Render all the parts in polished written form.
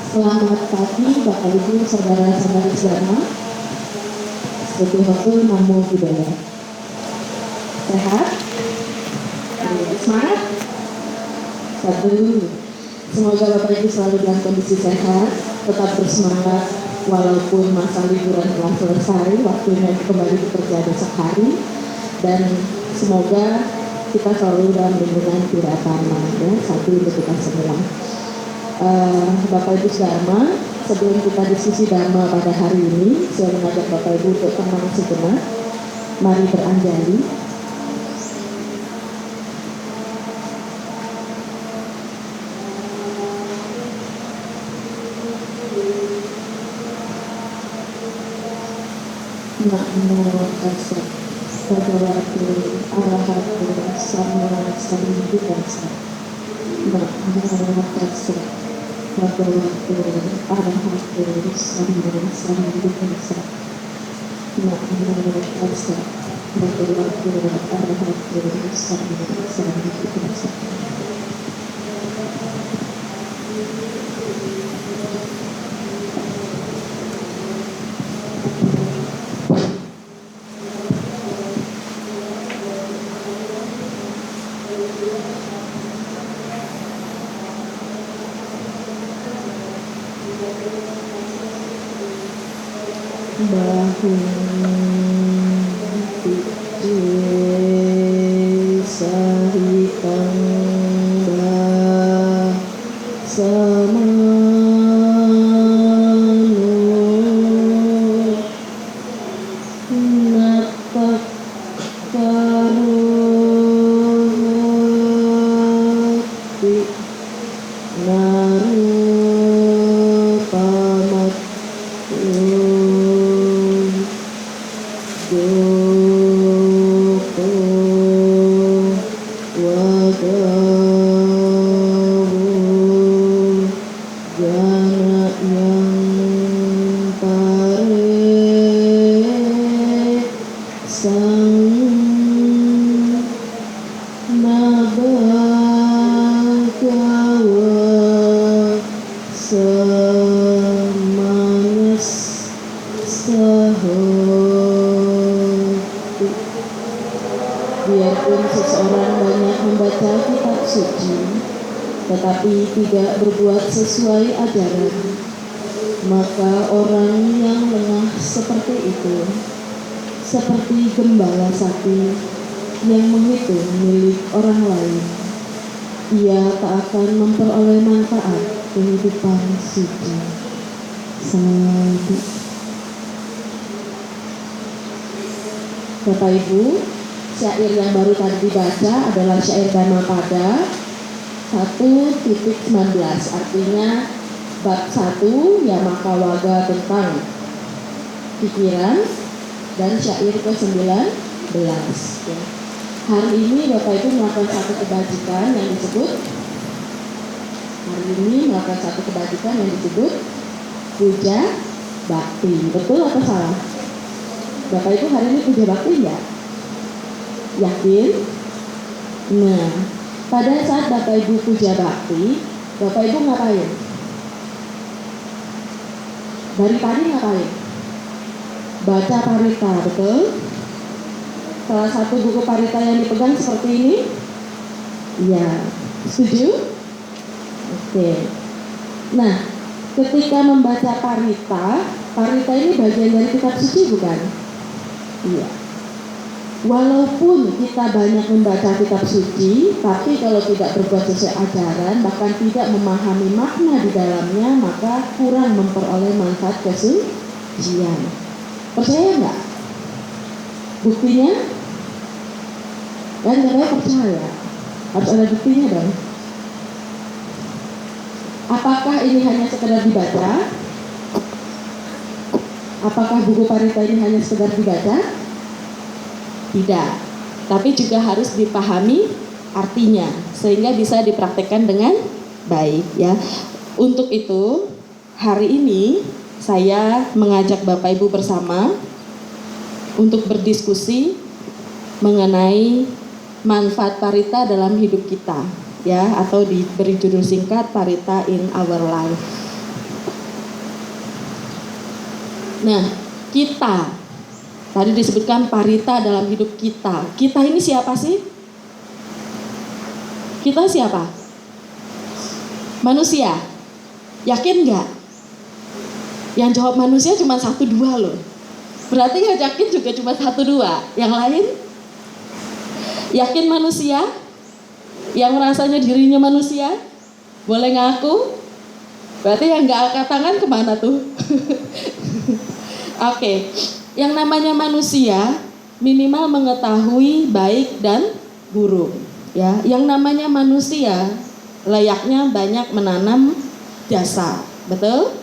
Selamat pagi Bapak Ibu saudara-saudari Dharma, Sebagai Hotel Namo Buddhaya. Sehat? Semangat? Satu. Semoga Bapak Ibu selalu dalam kondisi sehat, tetap bersemangat walaupun masa liburan telah selesai, waktunya kembali bekerja besok hari, dan semoga kita selalu dalam lindungan Tiratama, ya. Satu untuk kita semua. Bapak Ibu Dharma, sebelum kita diskusi Dharma pada hari ini, saya mengajak Bapak Ibu untuk tenang sejenak. Mari beranjali. Namo tassa bhagavato arahato sama sambuddhassa. Namo tassa bhagavato arahato sama sambuddhassa. Namo tassa bhagavato arahato sama sambuddhassa. Bahum picce sahitam samano natak karohati narupamat Joko wagawu jana yang pare sang nabagawa semanas Biarpun seseorang banyak membaca kitab suci, tetapi tidak berbuat sesuai ajaran, maka orang yang lengah seperti itu, seperti gembala sapi yang menghitung milik orang lain, ia tak akan memperoleh manfaat kehidupan suci. Sadu. Bapak Ibu, syair yang baru tadi dibaca adalah syair Dhammapada 1.19, artinya bab 1 Yamakawaga tentang pikiran, dan syair ke-19. Hari ini Bapak Ibu melakukan satu kebajikan yang disebut puja bakti. Betul atau salah? Bapak Ibu hari ini puja bakti ya? Yakin? Nah, pada saat Bapak Ibu puja bakti, Bapak Ibu ngapain? Dari tadi ngapain? Baca parita, betul? Salah satu buku parita yang dipegang seperti ini? Iya, setuju? Oke. Nah, ketika membaca parita ini bagian dari kitab suci bukan? Iya. Walaupun kita banyak membaca kitab suci, tapi kalau tidak berbuat sesuai ajaran, bahkan tidak memahami makna di dalamnya, maka kurang memperoleh manfaat kesucian. Percaya nggak? Buktinya? Kan katanya percaya. Harus ada buktinya dong. Apakah ini hanya sekedar dibaca? Apakah buku parita ini hanya sekedar dibaca? Tidak, tapi juga harus dipahami artinya sehingga bisa dipraktekkan dengan baik, ya. Untuk itu, hari ini saya mengajak Bapak Ibu bersama untuk berdiskusi mengenai manfaat parita dalam hidup kita, ya, atau diberi judul singkat Parita in Our Life. Nah, kita tadi disebutkan parita dalam hidup kita. Kita ini siapa sih? Kita siapa? Manusia. Yakin nggak? Yang jawab manusia cuma 1-2 loh. Berarti yang yakin juga cuma 1-2. Yang lain? Yakin manusia? Yang merasanya dirinya manusia? Boleh ngaku? Berarti yang nggak angkat tangan kemana tuh? Oke. Yang namanya manusia minimal mengetahui baik dan buruk. Ya, yang namanya manusia layaknya banyak menanam jasa, betul?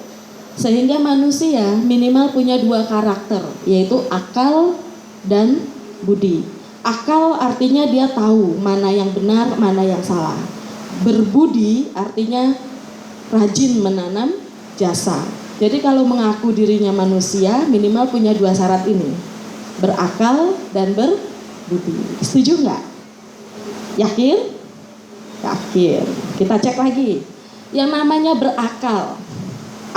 Sehingga manusia minimal punya 2 karakter, yaitu akal dan budi. Akal artinya dia tahu mana yang benar, mana yang salah. Berbudi artinya rajin menanam jasa. Jadi kalau mengaku dirinya manusia minimal punya 2 syarat ini, berakal dan berbudi. Setuju nggak? Yakin? Yakin. Kita cek lagi. Yang namanya berakal.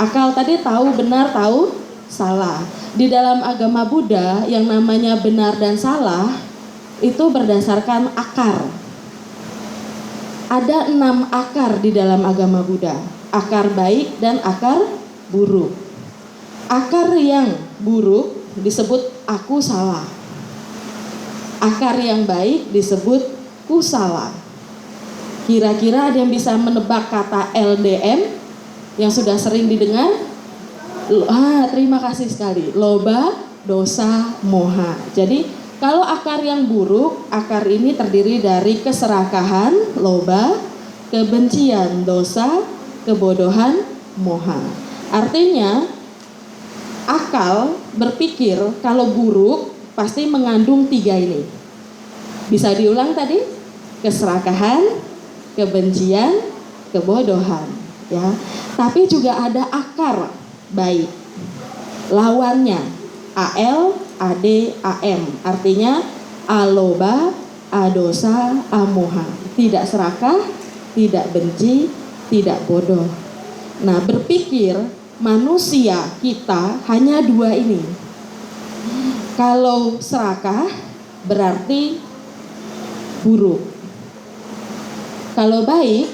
Akal tadi tahu benar, tahu salah. Di dalam agama Buddha yang namanya benar dan salah itu berdasarkan akar. Ada 6 akar di dalam agama Buddha. Akar baik dan akar buruk. Akar yang buruk disebut aku salah. Akar yang baik disebut ku salah. Kira-kira ada yang bisa menebak kata LDM yang sudah sering didengar? Terima kasih sekali. Loba, dosa, moha. Jadi kalau akar yang buruk, akar ini terdiri dari keserakahan, loba, kebencian, dosa, kebodohan, moha. Artinya akal berpikir kalau buruk pasti mengandung 3 ini. Bisa diulang tadi? Keserakahan, kebencian, kebodohan, ya. Tapi juga ada akar baik. Lawannya AL, AD, AM. Artinya aloba, adosa, amoha. Tidak serakah, tidak benci, tidak bodoh. Nah, berpikir manusia kita hanya 2 ini. Kalau serakah berarti buruk. Kalau baik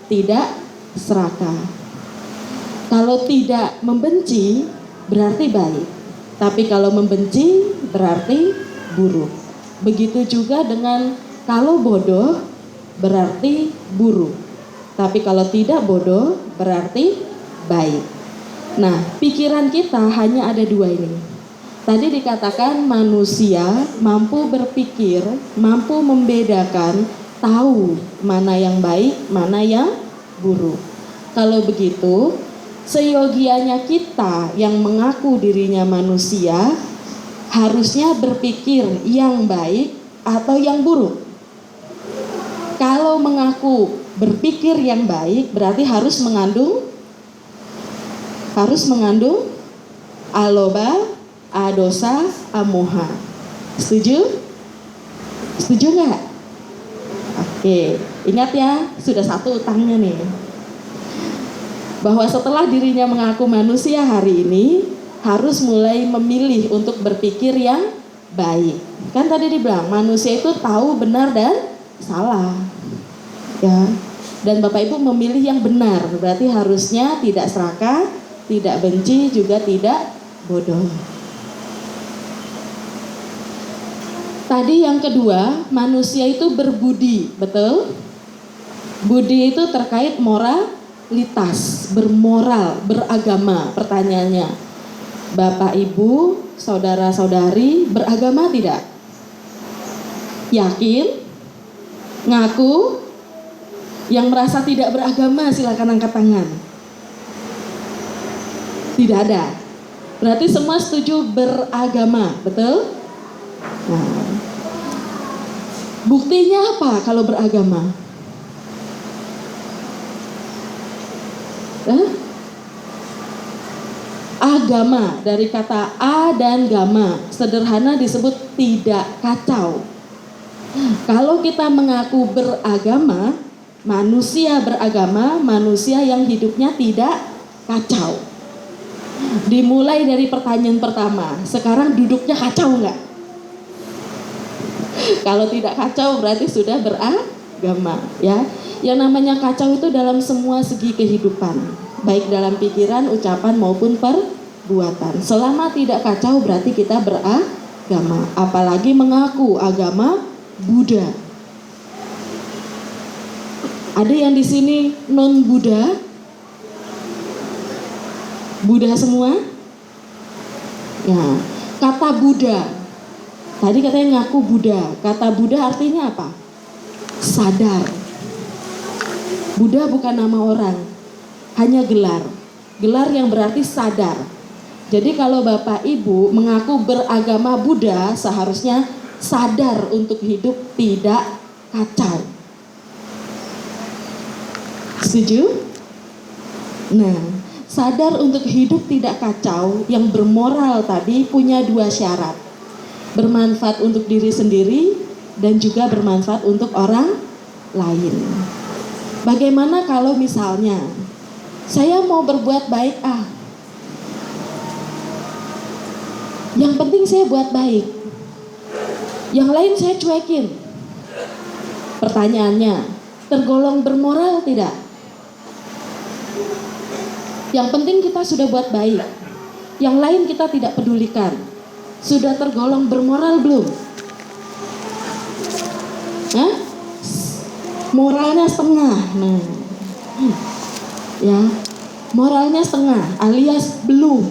tidak serakah. Kalau tidak membenci berarti baik. Tapi kalau membenci berarti buruk. Begitu juga dengan kalau bodoh berarti buruk. Tapi kalau tidak bodoh berarti baik. Nah, pikiran kita hanya ada 2 ini. Tadi dikatakan manusia mampu berpikir, mampu membedakan, tahu mana yang baik, mana yang buruk. Kalau begitu, seyogianya kita yang mengaku dirinya manusia harusnya berpikir yang baik atau yang buruk. Kalau mengaku berpikir yang baik berarti harus mengandung aloba, adosa, amoha. Setuju? Setuju nggak? Oke, ingat ya, sudah 1 utangnya nih. Bahwa setelah dirinya mengaku manusia hari ini harus mulai memilih untuk berpikir yang baik. Kan tadi dibilang manusia itu tahu benar dan salah, ya. Dan Bapak Ibu memilih yang benar, berarti harusnya tidak serakah, tidak benci, juga tidak bodoh. Tadi yang kedua, manusia itu berbudi, betul? Budi itu terkait moralitas, bermoral, beragama. Pertanyaannya, Bapak Ibu, saudara-saudari beragama tidak? Yakin? Ngaku? Yang merasa tidak beragama silakan angkat tangan. Tidak ada. Berarti semua setuju beragama, betul? Nah, buktinya apa kalau beragama? Agama dari kata a dan gama, sederhana disebut tidak kacau. Kalau kita mengaku beragama, manusia beragama, manusia yang hidupnya tidak kacau. Dimulai dari pertanyaan pertama. Sekarang duduknya kacau nggak? Kalau tidak kacau berarti sudah beragama, ya. Yang namanya kacau itu dalam semua segi kehidupan, baik dalam pikiran, ucapan maupun perbuatan. Selama tidak kacau berarti kita beragama. Apalagi mengaku agama Buddha. Ada yang di sini non Buddha? Buddha semua? Ya, kata Buddha. Tadi katanya ngaku Buddha. Kata Buddha artinya apa? Sadar. Buddha bukan nama orang, hanya gelar. Gelar yang berarti sadar. Jadi kalau Bapak Ibu mengaku beragama Buddha, seharusnya sadar untuk hidup tidak kacau. Setuju? Nah, sadar untuk hidup tidak kacau yang bermoral tadi punya dua syarat. Bermanfaat untuk diri sendiri dan juga bermanfaat untuk orang lain. Bagaimana kalau misalnya saya mau berbuat baik, yang penting saya buat baik, yang lain saya cuekin. Pertanyaannya, tergolong bermoral tidak? Yang penting kita sudah buat baik, yang lain kita tidak pedulikan. Sudah tergolong bermoral belum? Hah? Moralnya setengah. Nah, ya, moralnya setengah alias belum.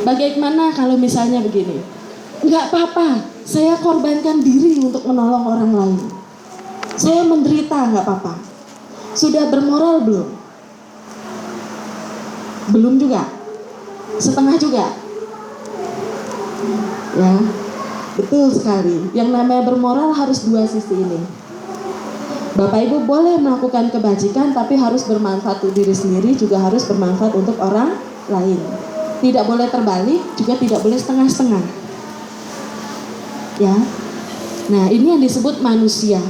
Bagaimana kalau misalnya begini? Enggak apa-apa, saya korbankan diri untuk menolong orang lain. Saya menderita, enggak apa-apa. Sudah bermoral belum? Belum juga. Setengah juga. Ya, betul sekali. Yang namanya bermoral harus dua sisi ini. Bapak Ibu boleh melakukan kebajikan, tapi harus bermanfaat untuk diri sendiri, juga harus bermanfaat untuk orang lain. Tidak boleh terbalik, juga tidak boleh setengah-setengah. Ya. Nah, ini yang disebut manusia.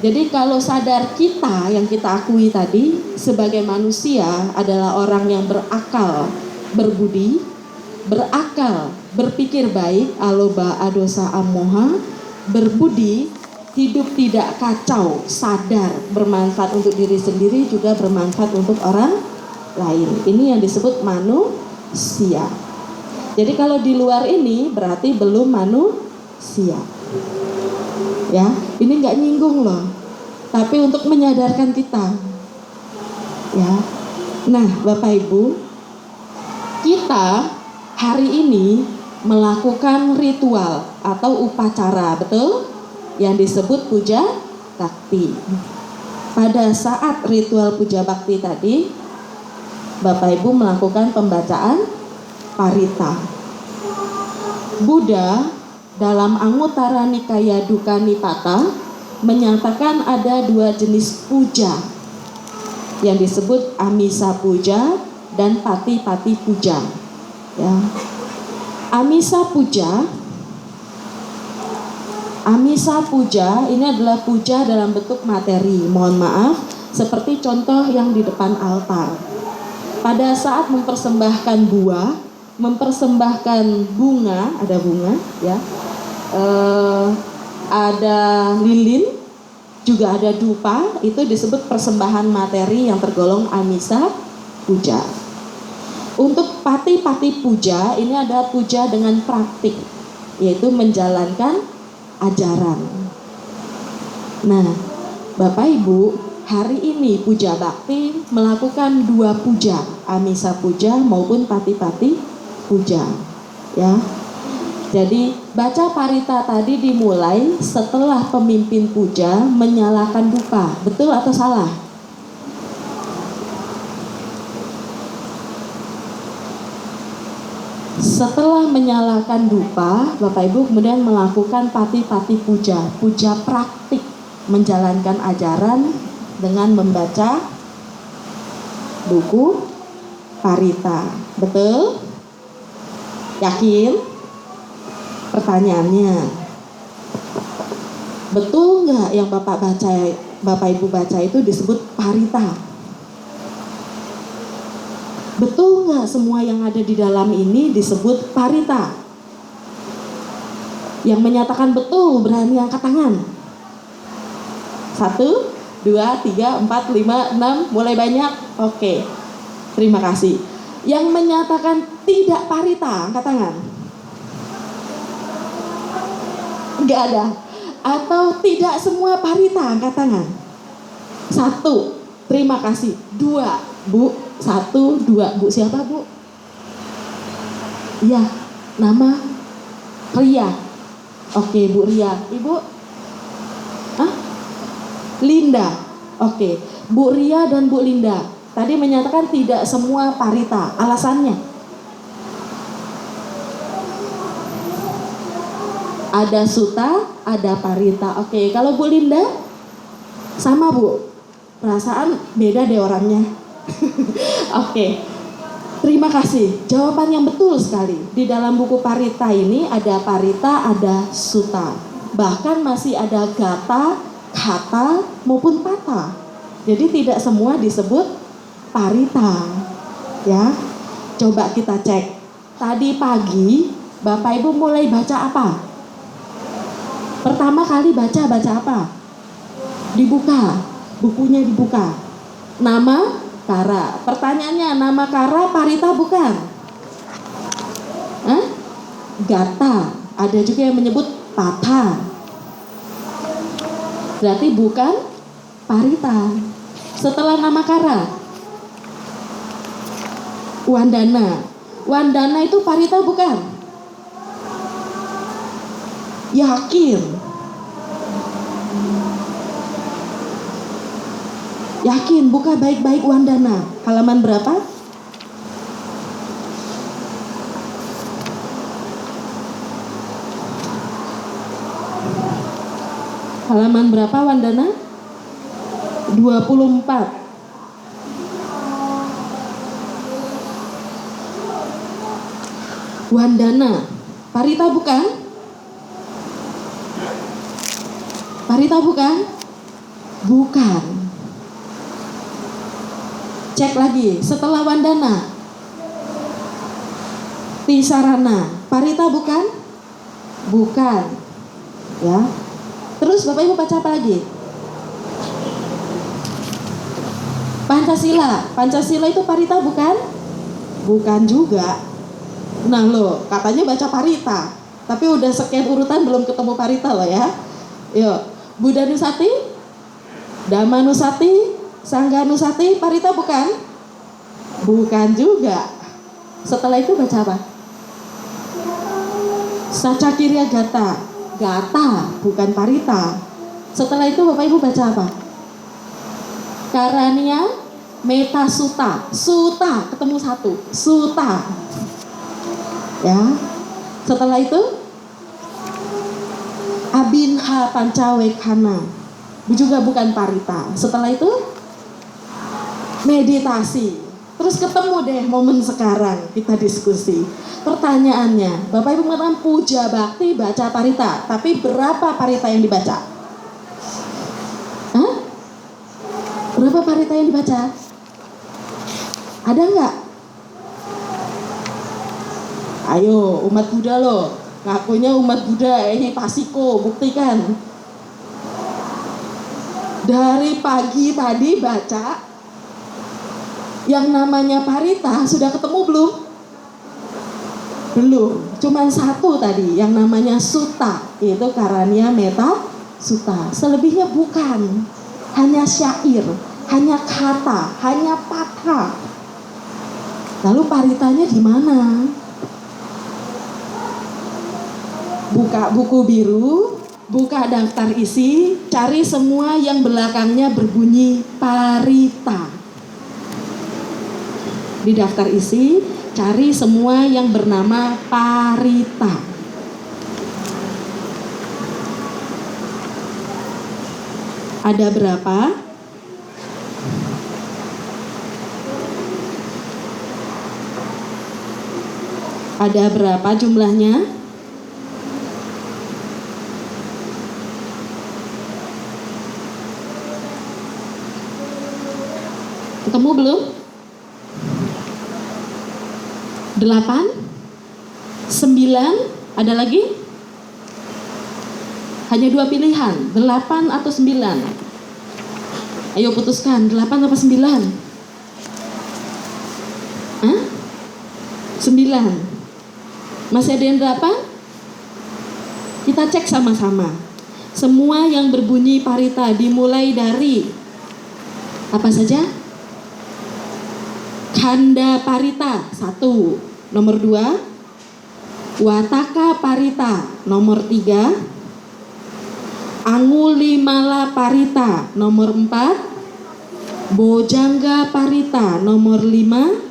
Jadi kalau sadar kita yang kita akui tadi sebagai manusia adalah orang yang berakal, berbudi, berakal, berpikir baik, aloba adosa amoha, berbudi, hidup tidak kacau, sadar, bermanfaat untuk diri sendiri juga bermanfaat untuk orang lain. Ini yang disebut manusia. Jadi kalau di luar ini berarti belum manusia. Ya, ini nggak nyinggung loh, tapi untuk menyadarkan kita. Ya, nah Bapak Ibu, kita hari ini melakukan ritual atau upacara, betul? Yang disebut puja bakti. Pada saat ritual puja bakti tadi, Bapak Ibu melakukan pembacaan parita. Buddha dalam Anguttara Nikaya Dukkha Nipata menyatakan ada dua jenis puja yang disebut amisa puja dan pati-pati puja. Ya. Amisa puja ini adalah puja dalam bentuk materi. Mohon maaf, seperti contoh yang di depan altar. Pada saat mempersembahkan buah, mempersembahkan bunga, ada bunga, ya, ada lilin, juga ada dupa, itu disebut persembahan materi yang tergolong amisa puja. Untuk pati-pati puja, ini ada puja dengan praktik, yaitu menjalankan ajaran. Nah, Bapak Ibu, hari ini puja bakti melakukan dua puja, amisa puja maupun pati-pati puja. Ya. Jadi baca parita tadi dimulai setelah pemimpin puja menyalakan dupa. Betul atau salah? Setelah menyalakan dupa, Bapak Ibu kemudian melakukan pati-pati puja, puja praktik, menjalankan ajaran dengan membaca buku parita. Betul? Yakin? Pertanyaannya, betul nggak yang Bapak Ibu baca itu disebut parita? Betul nggak semua yang ada di dalam ini disebut parita? Yang menyatakan betul berani angkat tangan. 1, 2, 3, 4, 5, 6, mulai banyak. Oke, terima kasih. Yang menyatakan tidak parita, angkat tangan. Nggak ada. Atau tidak semua parita, angkat tangan. 1, terima kasih. 2, Bu. 1, 2, Bu siapa Bu? Iya, nama Ria. Oke, Bu Ria. Ibu? Hah? Linda. Oke, Bu Ria dan Bu Linda tadi menyatakan tidak semua parita. Alasannya? Ada suta, ada parita. Oke, kalau Bu Linda? Sama Bu? Perasaan beda deh orangnya. Oke, terima kasih. Jawaban yang betul sekali. Di dalam buku parita ini ada parita, ada suta. Bahkan masih ada gata, kata, maupun pata. Jadi tidak semua disebut parita. Ya, coba kita cek. Tadi pagi Bapak Ibu mulai baca apa? Pertama kali baca apa? Dibuka, bukunya dibuka. Nama Kara. Pertanyaannya, nama Kara parita bukan? Hah? Gata. Ada juga yang menyebut pata. Berarti bukan parita. Setelah nama Kara, Wandana. Wandana itu parita bukan? Yakin? Yakin, buka baik-baik Wandana. Halaman berapa? Halaman berapa Wandana? 24. Wandana, parita bukan? Parita bukan? Bukan. Cek lagi, setelah Wandana, Tisarana, parita bukan? Bukan. Ya. Terus Bapak Ibu baca apa lagi? Pancasila. Pancasila itu parita bukan? Bukan juga. Nah lo, katanya baca parita, tapi udah sekian urutan belum ketemu parita loh ya. Yuk, Buddha Nusati, Dhamma Nusati, Sangga Nusati, parita bukan? Bukan juga. Setelah itu baca apa? Sacakirya Gata. Gata, bukan parita. Setelah itu Bapak Ibu baca apa? Karania Meta Suta. Suta, ketemu satu. Suta. Ya. Setelah itu Abinha Pancawekana. Juga bukan parita. Setelah itu meditasi. Terus ketemu deh momen sekarang kita diskusi. Pertanyaannya, Bapak Ibu mengatakan puja bakti baca parita, tapi berapa parita yang dibaca? Hah? Berapa parita yang dibaca? Ada nggak? Ayo umat Buddha loh, ngakunya umat Buddha, ini Pasiko, buktikan. Dari pagi tadi baca yang namanya parita, sudah ketemu belum? Belum, cuma satu tadi yang namanya suta, yaitu Karania Meta Suta. Selebihnya bukan, hanya syair, hanya kata, hanya patha. Lalu paritanya di mana? Buka buku biru, buka daftar isi, cari semua yang belakangnya berbunyi parita. Di daftar isi, cari semua yang bernama parita. Ada berapa? Ada berapa jumlahnya? Ketemu belum? 8, 9, ada lagi? Hanya 2 pilihan, 8 atau 9. Ayo putuskan, 8 atau 9? 9. Masih ada yang 8? Kita cek sama-sama. Semua yang berbunyi parita dimulai dari apa saja? Khanda parita 1, nomor 2. Wataka parita nomor 3. Angulimala parita nomor 4. Bojangga parita nomor 5.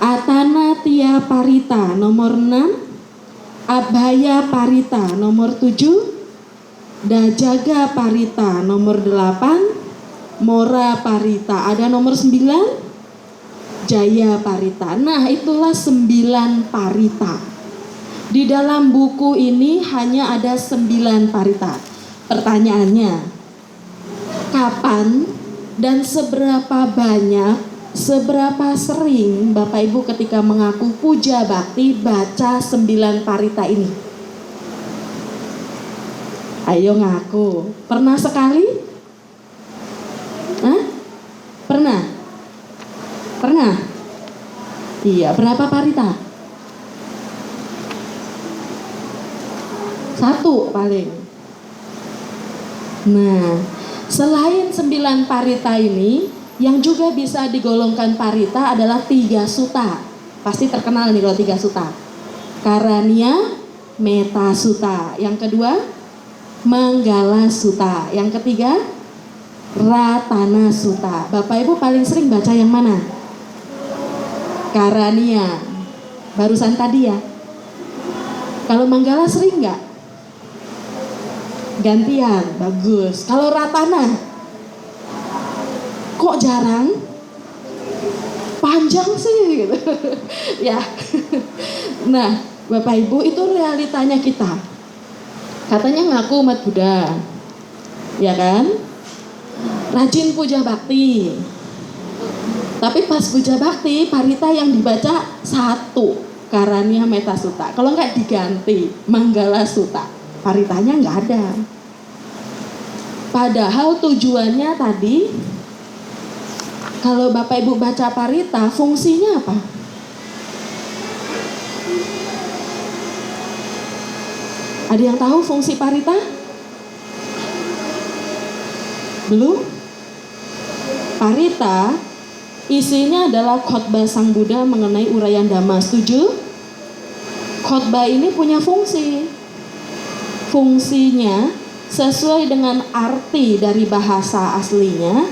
Atanatia parita nomor 6. Abhaya parita nomor 7. Dajaga parita nomor 8. Mora parita ada nomor 9. Jaya parita. Nah, itulah 9 parita. Di dalam buku ini hanya ada 9 parita. Pertanyaannya, kapan dan seberapa banyak, seberapa sering Bapak Ibu ketika mengaku puja bakti baca 9 parita ini? Ayo ngaku. Pernah sekali? Hah? Pernah? Pernah? Iya, berapa parita? 1 paling. Nah, selain 9 parita ini, yang juga bisa digolongkan parita adalah 3 suta. Pasti terkenal nih kalau 3 suta. Karania Meta Suta. Yang kedua, Manggala Suta. Yang ketiga, Ratana Suta. Bapak Ibu paling sering baca yang mana? Karania. Barusan tadi ya. Kalau Manggala sering nggak? Gantian, bagus. Kalau Ratana, kok jarang? Panjang sih gitu. Ya. Nah, Bapak Ibu, itu realitanya kita. Katanya ngaku umat Buddha, ya kan? Rajin puja bakti. Tapi pas puja bakti, parita yang dibaca 1, Karania Meta Suta. Kalau nggak diganti, Manggala Suta. Paritanya nggak ada. Padahal tujuannya tadi, kalau Bapak Ibu baca parita, fungsinya apa? Ada yang tahu fungsi parita? Belum? Parita isinya adalah khotbah Sang Buddha mengenai uraian Dhamma. Setuju? Khotbah ini punya fungsi. Fungsinya sesuai dengan arti dari bahasa aslinya,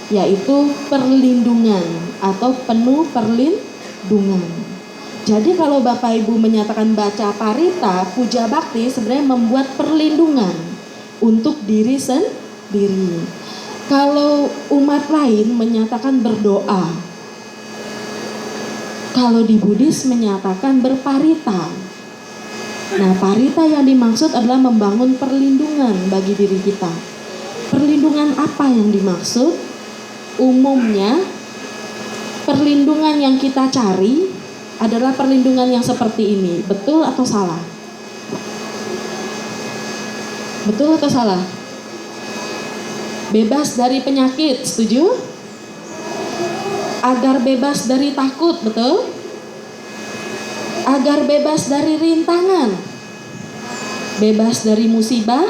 yaitu perlindungan atau penuh perlindungan. Jadi kalau Bapak Ibu menyatakan baca parita, puja bakti sebenarnya membuat perlindungan untuk diri sendiri. Kalau umat lain menyatakan berdoa, kalau di Buddhis menyatakan berparita. Nah, parita yang dimaksud adalah membangun perlindungan bagi diri kita. Perlindungan apa yang dimaksud? Umumnya, perlindungan yang kita cari adalah perlindungan yang seperti ini. Betul atau salah? Betul atau salah? Bebas dari penyakit, setuju? Agar bebas dari takut, betul? Agar bebas dari rintangan, bebas dari musibah,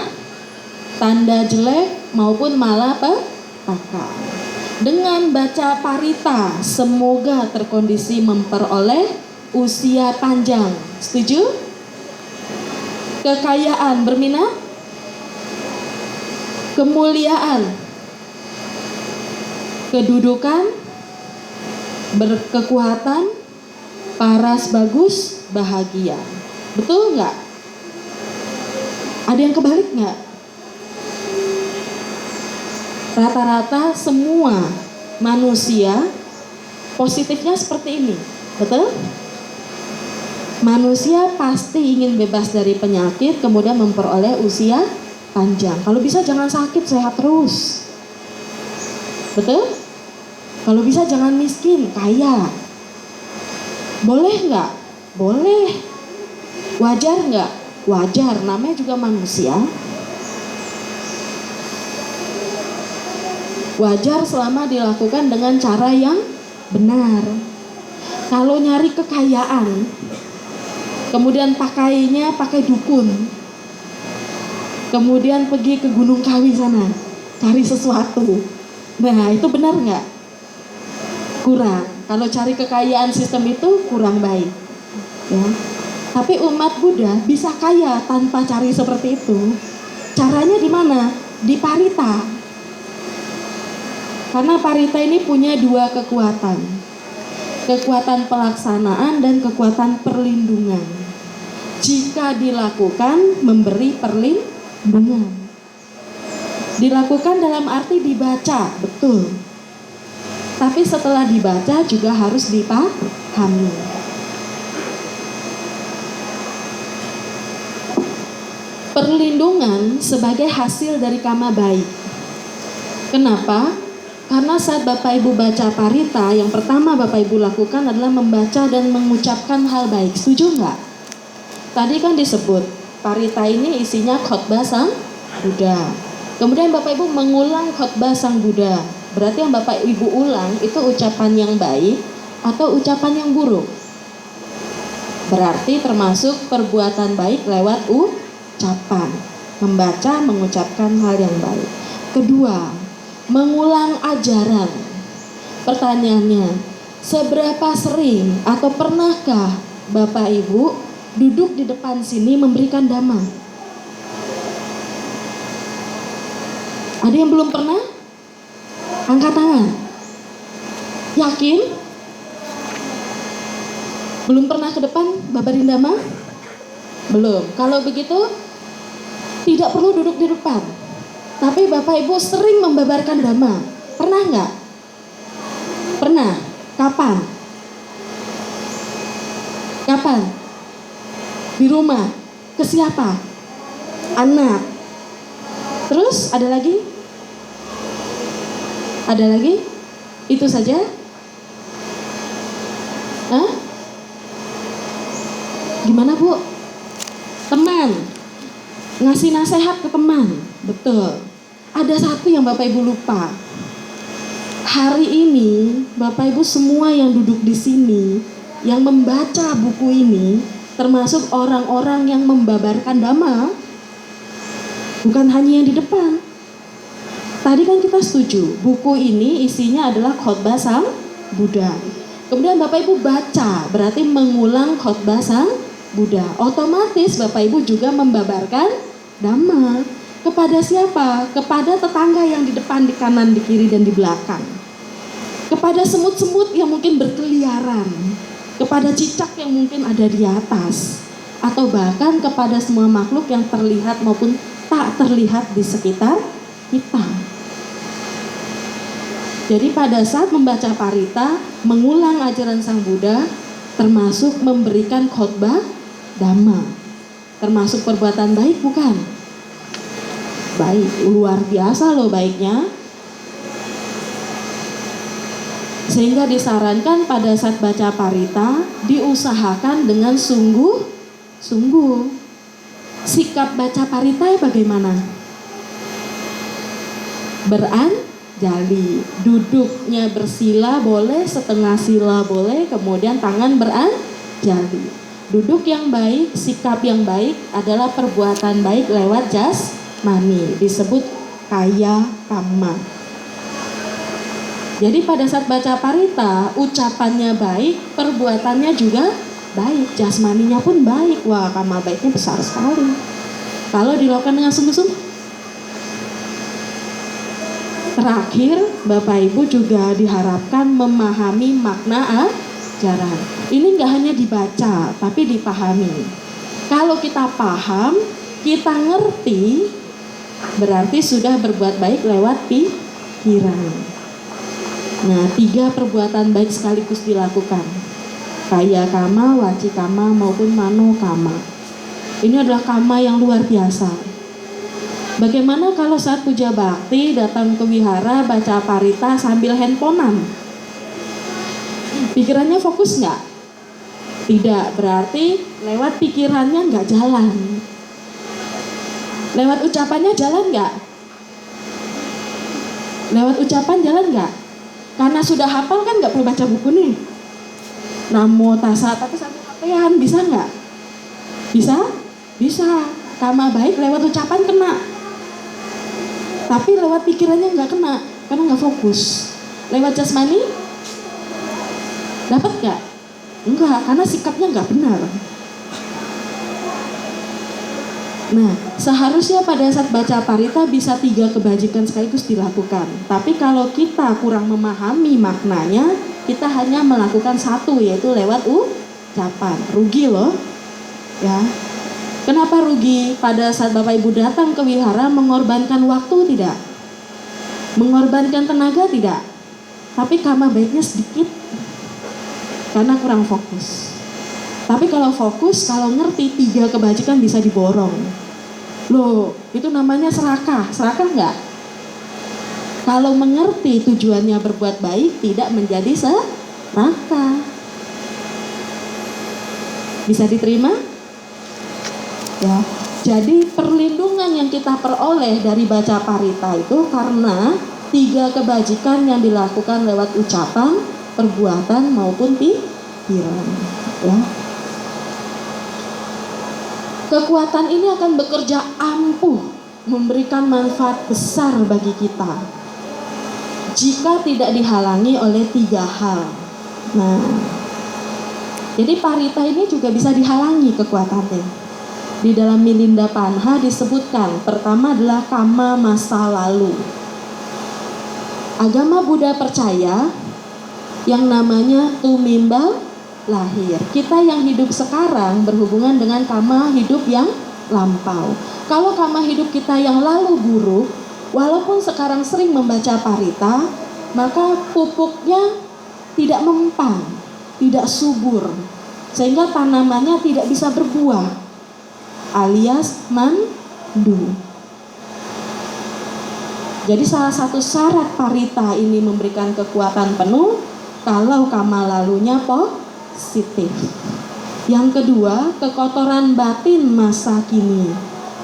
tanda jelek maupun malapetaka. Dengan baca parita, semoga terkondisi memperoleh usia panjang. Setuju? Kekayaan berminat, kemuliaan, kedudukan, berkekuatan, paras bagus, bahagia. Betul nggak? Ada yang kebalik nggak? Rata-rata semua manusia positifnya seperti ini. Betul? Manusia pasti ingin bebas dari penyakit, kemudian memperoleh usia panjang. Kalau bisa jangan sakit, sehat terus. Betul? Kalau bisa jangan miskin, kaya. Boleh nggak? Boleh. Wajar nggak? Wajar, namanya juga manusia. Wajar selama dilakukan dengan cara yang benar. Kalau nyari kekayaan, kemudian pakainya pakai dukun, kemudian pergi ke Gunung Kawi sana, cari sesuatu. Nah, itu benar nggak? Kurang. Kalau cari kekayaan sistem itu kurang baik. Ya. Tapi umat Buddha bisa kaya tanpa cari seperti itu. Caranya di mana? Di parita. Karena parita ini punya dua kekuatan. Kekuatan pelaksanaan dan kekuatan perlindungan. Jika dilakukan, memberi perlindungan. Dilakukan dalam arti dibaca, betul. Tapi setelah dibaca juga harus dipahami. Perlindungan sebagai hasil dari karma baik. Kenapa? Karena saat Bapak Ibu baca parita, yang pertama Bapak Ibu lakukan adalah membaca dan mengucapkan hal baik. Setuju nggak? Tadi kan disebut parita ini isinya khotbah Sang Buddha. Kemudian Bapak Ibu mengulang khotbah Sang Buddha. Berarti yang Bapak Ibu ulang itu ucapan yang baik atau ucapan yang buruk? Berarti termasuk perbuatan baik lewat ucapan, membaca, mengucapkan hal yang baik. Kedua, mengulang ajaran. Pertanyaannya, seberapa sering atau pernahkah Bapak Ibu duduk di depan sini memberikan dhamma? Ada yang belum pernah? Angkat tangan. Yakin? Belum pernah ke depan babarin dhamma? Belum. Kalau begitu tidak perlu duduk di depan. Tapi Bapak Ibu sering membabarkan dhamma. Pernah nggak? Pernah. Kapan? Kapan? Di rumah. Ke siapa? Anak. Terus ada lagi? Ada lagi? Itu saja? Hah? Gimana Bu? Teman. Ngasih nasihat ke teman. Betul. Ada satu yang Bapak Ibu lupa. Hari ini Bapak Ibu semua yang duduk di sini, yang membaca buku ini, termasuk orang-orang yang membabarkan dhamma, bukan hanya yang di depan. Tadi kan kita setuju, buku ini isinya adalah khotbah Sang Buddha. Kemudian Bapak Ibu baca, berarti mengulang khotbah Sang Buddha. Otomatis Bapak Ibu juga membabarkan dhamma. Kepada siapa? Kepada tetangga yang di depan, di kanan, di kiri, dan di belakang. Kepada semut-semut yang mungkin berkeliaran. Kepada cicak yang mungkin ada di atas. Atau bahkan kepada semua makhluk yang terlihat maupun tak terlihat di sekitar kita. Jadi pada saat membaca parita, mengulang ajaran Sang Buddha, termasuk memberikan khotbah dhamma. Termasuk perbuatan baik bukan? Baik, luar biasa loh baiknya. Sehingga disarankan pada saat baca parita, diusahakan dengan sungguh-sungguh. Sikap baca parita bagaimana? Beranjali, duduknya bersila boleh, setengah sila boleh, kemudian tangan beranjali. Duduk yang baik, sikap yang baik adalah perbuatan baik lewat jasmani, disebut kaya kamma. Jadi pada saat baca parita, ucapannya baik, perbuatannya juga baik, jasmaninya pun baik. Wah, kamma baiknya besar sekali kalau dilakukan dengan sungguh-sungguh. Terakhir, Bapak Ibu juga diharapkan memahami makna ajaran. Ini nggak hanya dibaca, tapi dipahami. Kalau kita paham, kita ngerti, berarti sudah berbuat baik lewat pikiran. Nah, 3 perbuatan baik sekaligus dilakukan. Kaya kama, waci kama, maupun mano kama. Ini adalah kama yang luar biasa. Bagaimana kalau saat puja bakti datang ke wihara baca parita sambil handphonean? Pikirannya fokus nggak? Tidak, berarti lewat pikirannya nggak jalan. Lewat ucapannya jalan nggak? Lewat ucapan jalan nggak? Karena sudah hafal kan nggak perlu baca buku nih. Namo tassa, tapi sambil hafalan bisa nggak? Bisa? Bisa. Karma baik lewat ucapan kena. Tapi lewat pikirannya nggak kena, karena nggak fokus. Lewat jasmani, dapat nggak? Enggak, karena sikapnya nggak benar. Nah, seharusnya pada saat baca parita bisa 3 kebajikan sekaligus dilakukan. Tapi kalau kita kurang memahami maknanya, kita hanya melakukan 1, yaitu lewat ucapan. Rugi loh, ya. Kenapa rugi? Pada saat Bapak Ibu datang ke wihara, mengorbankan waktu tidak? Mengorbankan tenaga tidak? Tapi karma baiknya sedikit, karena kurang fokus. Tapi kalau fokus, kalau ngerti 3 kebajikan bisa diborong. Loh, itu namanya serakah. Serakah nggak? Kalau mengerti tujuannya berbuat baik, tidak menjadi serakah. Bisa diterima? Ya. Jadi perlindungan yang kita peroleh dari baca parita itu karena 3 kebajikan yang dilakukan lewat ucapan, perbuatan maupun pikiran. Ya. Kekuatan ini akan bekerja ampuh, memberikan manfaat besar bagi kita jika tidak dihalangi oleh 3 hal. Nah, jadi parita ini juga bisa dihalangi kekuatannya. Di dalam Milinda Panha disebutkan, pertama adalah kama masa lalu. Agama Buddha percaya yang namanya tumimbal lahir. Kita yang hidup sekarang berhubungan dengan kama hidup yang lampau. Kalau kama hidup kita yang lalu buruk, walaupun sekarang sering membaca parita, maka pupuknya tidak mempang, tidak subur, sehingga tanamannya tidak bisa berbuah, alias mandu. Jadi salah satu syarat parita ini memberikan kekuatan penuh kalau kama lalunya positif. Yang kedua, kekotoran batin masa kini.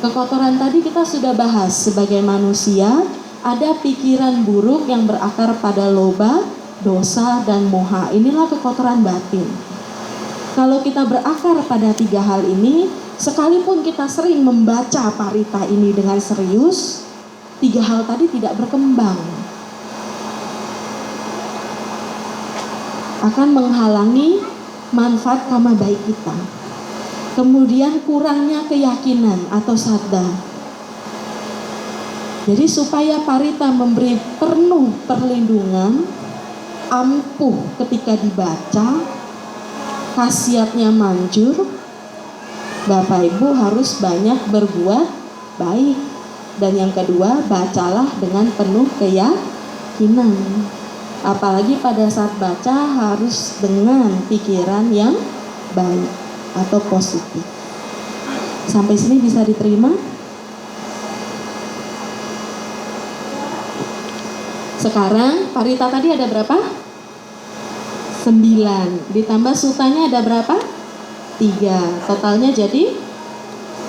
Kekotoran tadi kita sudah bahas, sebagai manusia ada pikiran buruk yang berakar pada loba, dosa, dan moha. Inilah kekotoran batin. Kalau kita berakar pada 3 hal ini, sekalipun kita sering membaca parita ini dengan serius, 3 hal tadi tidak berkembang, akan menghalangi manfaat kama baik kita. Kemudian kurangnya keyakinan atau saddha. Jadi supaya parita memberi penuh perlindungan, ampuh ketika dibaca, khasiatnya manjur, Bapak Ibu harus banyak berbuat baik. Dan yang kedua, bacalah dengan penuh keyakinan. Apalagi pada saat baca harus dengan pikiran yang baik atau positif. Sampai sini bisa diterima? Sekarang parita tadi ada berapa? 9. Ditambah sutanya ada berapa? 3. Totalnya jadi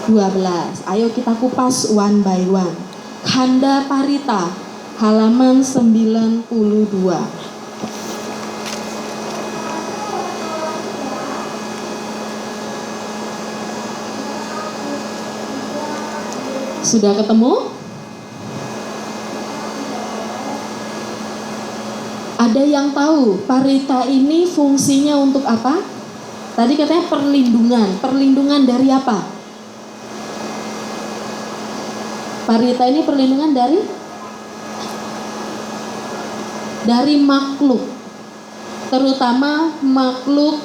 12. Ayo kita kupas one by one. Khanda parita halaman 92. Sudah ketemu? Ada yang tahu parita ini fungsinya untuk apa? Tadi katanya perlindungan. Perlindungan dari apa? Parita ini perlindungan dari makhluk, terutama makhluk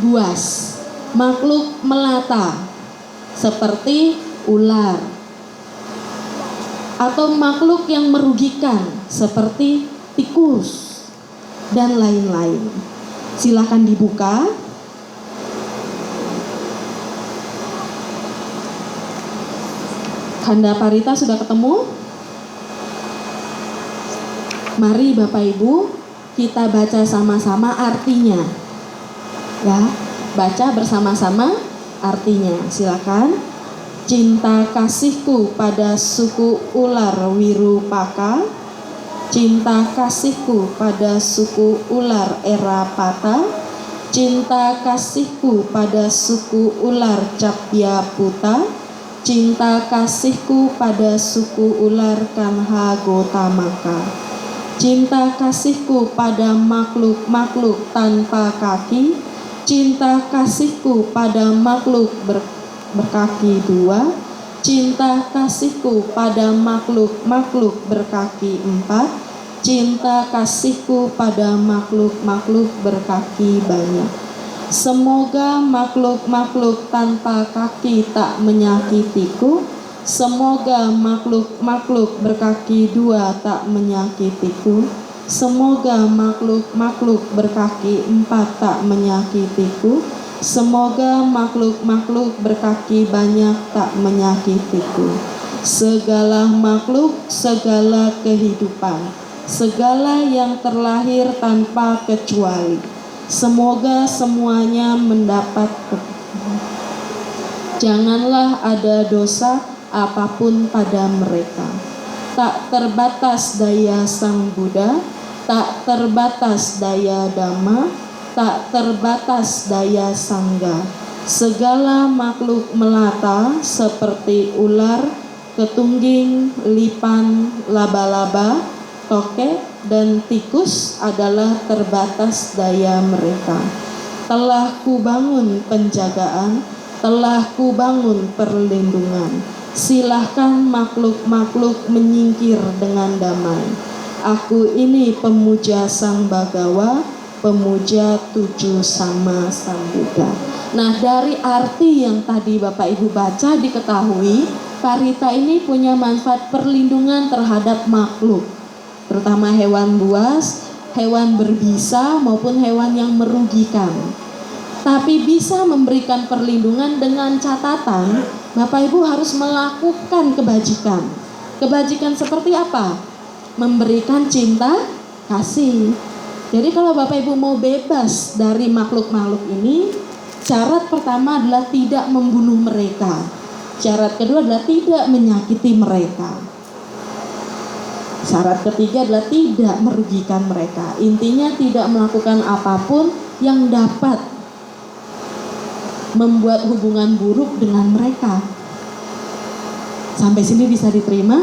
buas, makhluk melata seperti ular, atau makhluk yang merugikan seperti tikus dan lain-lain. Silakan dibuka. Khanda parita sudah ketemu? Mari Bapak Ibu kita baca sama-sama artinya. Ya. baca bersama-sama artinya. Silakan. Cinta kasihku pada suku ular Wirupaka, cinta kasihku pada suku ular Erapata, cinta kasihku pada suku ular Capyaputa, cinta kasihku pada suku ular Kanhagotamaka, cinta kasihku pada makhluk-makhluk tanpa kaki, cinta kasihku pada makhluk berkaki dua, cinta kasihku pada makhluk-makhluk berkaki empat, cinta kasihku pada makhluk-makhluk berkaki banyak. Semoga makhluk-makhluk tanpa kaki tak menyakitiku, semoga makhluk-makhluk berkaki dua tak menyakitiku, semoga makhluk-makhluk berkaki empat tak menyakitiku, semoga makhluk-makhluk berkaki banyak tak menyakitiku. Segala makhluk, segala kehidupan, segala yang terlahir tanpa kecuali, semoga semuanya mendapat janganlah ada dosa apapun pada mereka. Tak terbatas daya Sang Buddha, tak terbatas daya Dhamma, tak terbatas daya Sangga. Segala makhluk melata seperti ular, ketungging, lipan, laba-laba, tokek, dan tikus adalah terbatas daya mereka. Telah kubangun penjagaan, telah kubangun perlindungan. Silahkan makhluk-makhluk menyingkir dengan damai. Aku ini pemuja Sang Bagawa, pemuja tujuh sama Sang Buddha. Nah, dari arti yang tadi Bapak Ibu baca diketahui karita ini punya manfaat perlindungan terhadap makhluk, terutama hewan buas, hewan berbisa maupun hewan yang merugikan. Tapi bisa memberikan perlindungan dengan catatan Bapak Ibu harus melakukan kebajikan. Kebajikan seperti apa? Memberikan cinta kasih. Jadi kalau Bapak Ibu mau bebas dari makhluk-makhluk ini, syarat pertama adalah tidak membunuh mereka. Syarat kedua adalah tidak menyakiti mereka. Syarat ketiga adalah tidak merugikan mereka. Intinya tidak melakukan apapun yang dapat membuat hubungan buruk dengan mereka. Sampai sini bisa diterima?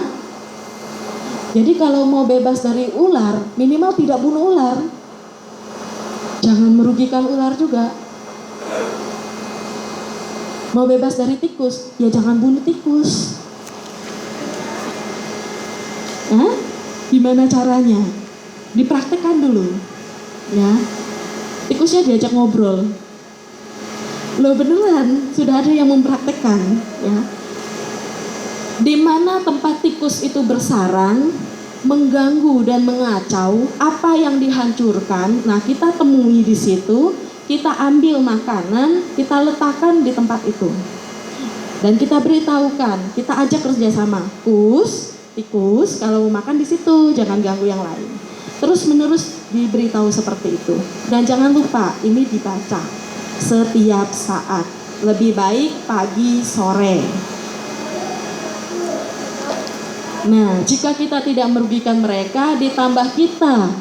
Jadi kalau mau bebas dari ular, minimal tidak bunuh ular. Jangan merugikan ular juga. Mau bebas dari tikus, ya jangan bunuh tikus. Gimana caranya? Dipraktekkan dulu. Ya. Tikusnya diajak ngobrol. Loh beneran, sudah ada yang mempraktekkan, ya. Di mana tempat tikus itu bersarang, mengganggu dan mengacau, apa yang dihancurkan, nah kita temui di situ, kita ambil makanan, kita letakkan di tempat itu. Dan kita beritahukan, kita ajak kerjasama, tikus kalau mau makan di situ, jangan ganggu yang lain. Terus menerus diberitahu seperti itu. Dan jangan lupa, ini dibaca setiap saat, lebih baik pagi sore. Nah, jika kita tidak merugikan mereka, ditambah kita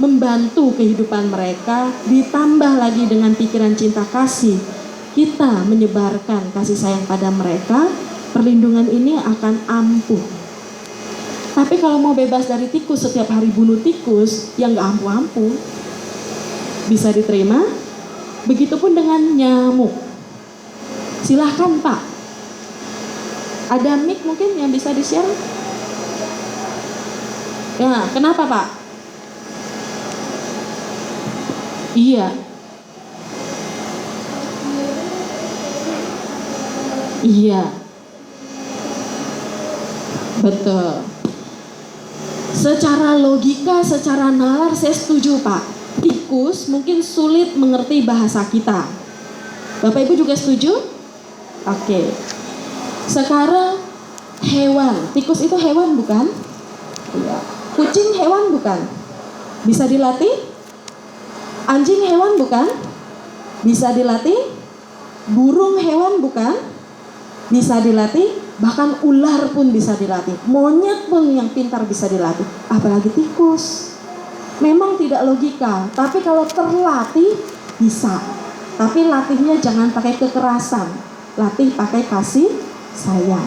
membantu kehidupan mereka, ditambah lagi dengan pikiran cinta kasih, kita menyebarkan kasih sayang pada mereka, perlindungan ini akan ampuh. Tapi kalau mau bebas dari tikus, setiap hari bunuh tikus, yang gak ampuh-ampuh. Bisa diterima? Begitupun dengan nyamuk. Silahkan Pak. Ada mic mungkin yang bisa di-share? Ya, kenapa Pak? Iya. Iya. Betul. Secara logika, secara nalar saya setuju Pak. Tikus mungkin sulit mengerti bahasa kita. Bapak Ibu juga setuju? Oke. Sekarang hewan, tikus itu hewan bukan? Iya. Kucing hewan bukan? Bisa dilatih? Anjing hewan bukan? Bisa dilatih. Burung hewan bukan? Bisa dilatih. Bahkan ular pun bisa dilatih. Monyet pun yang pintar bisa dilatih. Apalagi tikus. Memang tidak logika, tapi kalau terlatih bisa. Tapi latihnya jangan pakai kekerasan. Latih pakai kasih sayang.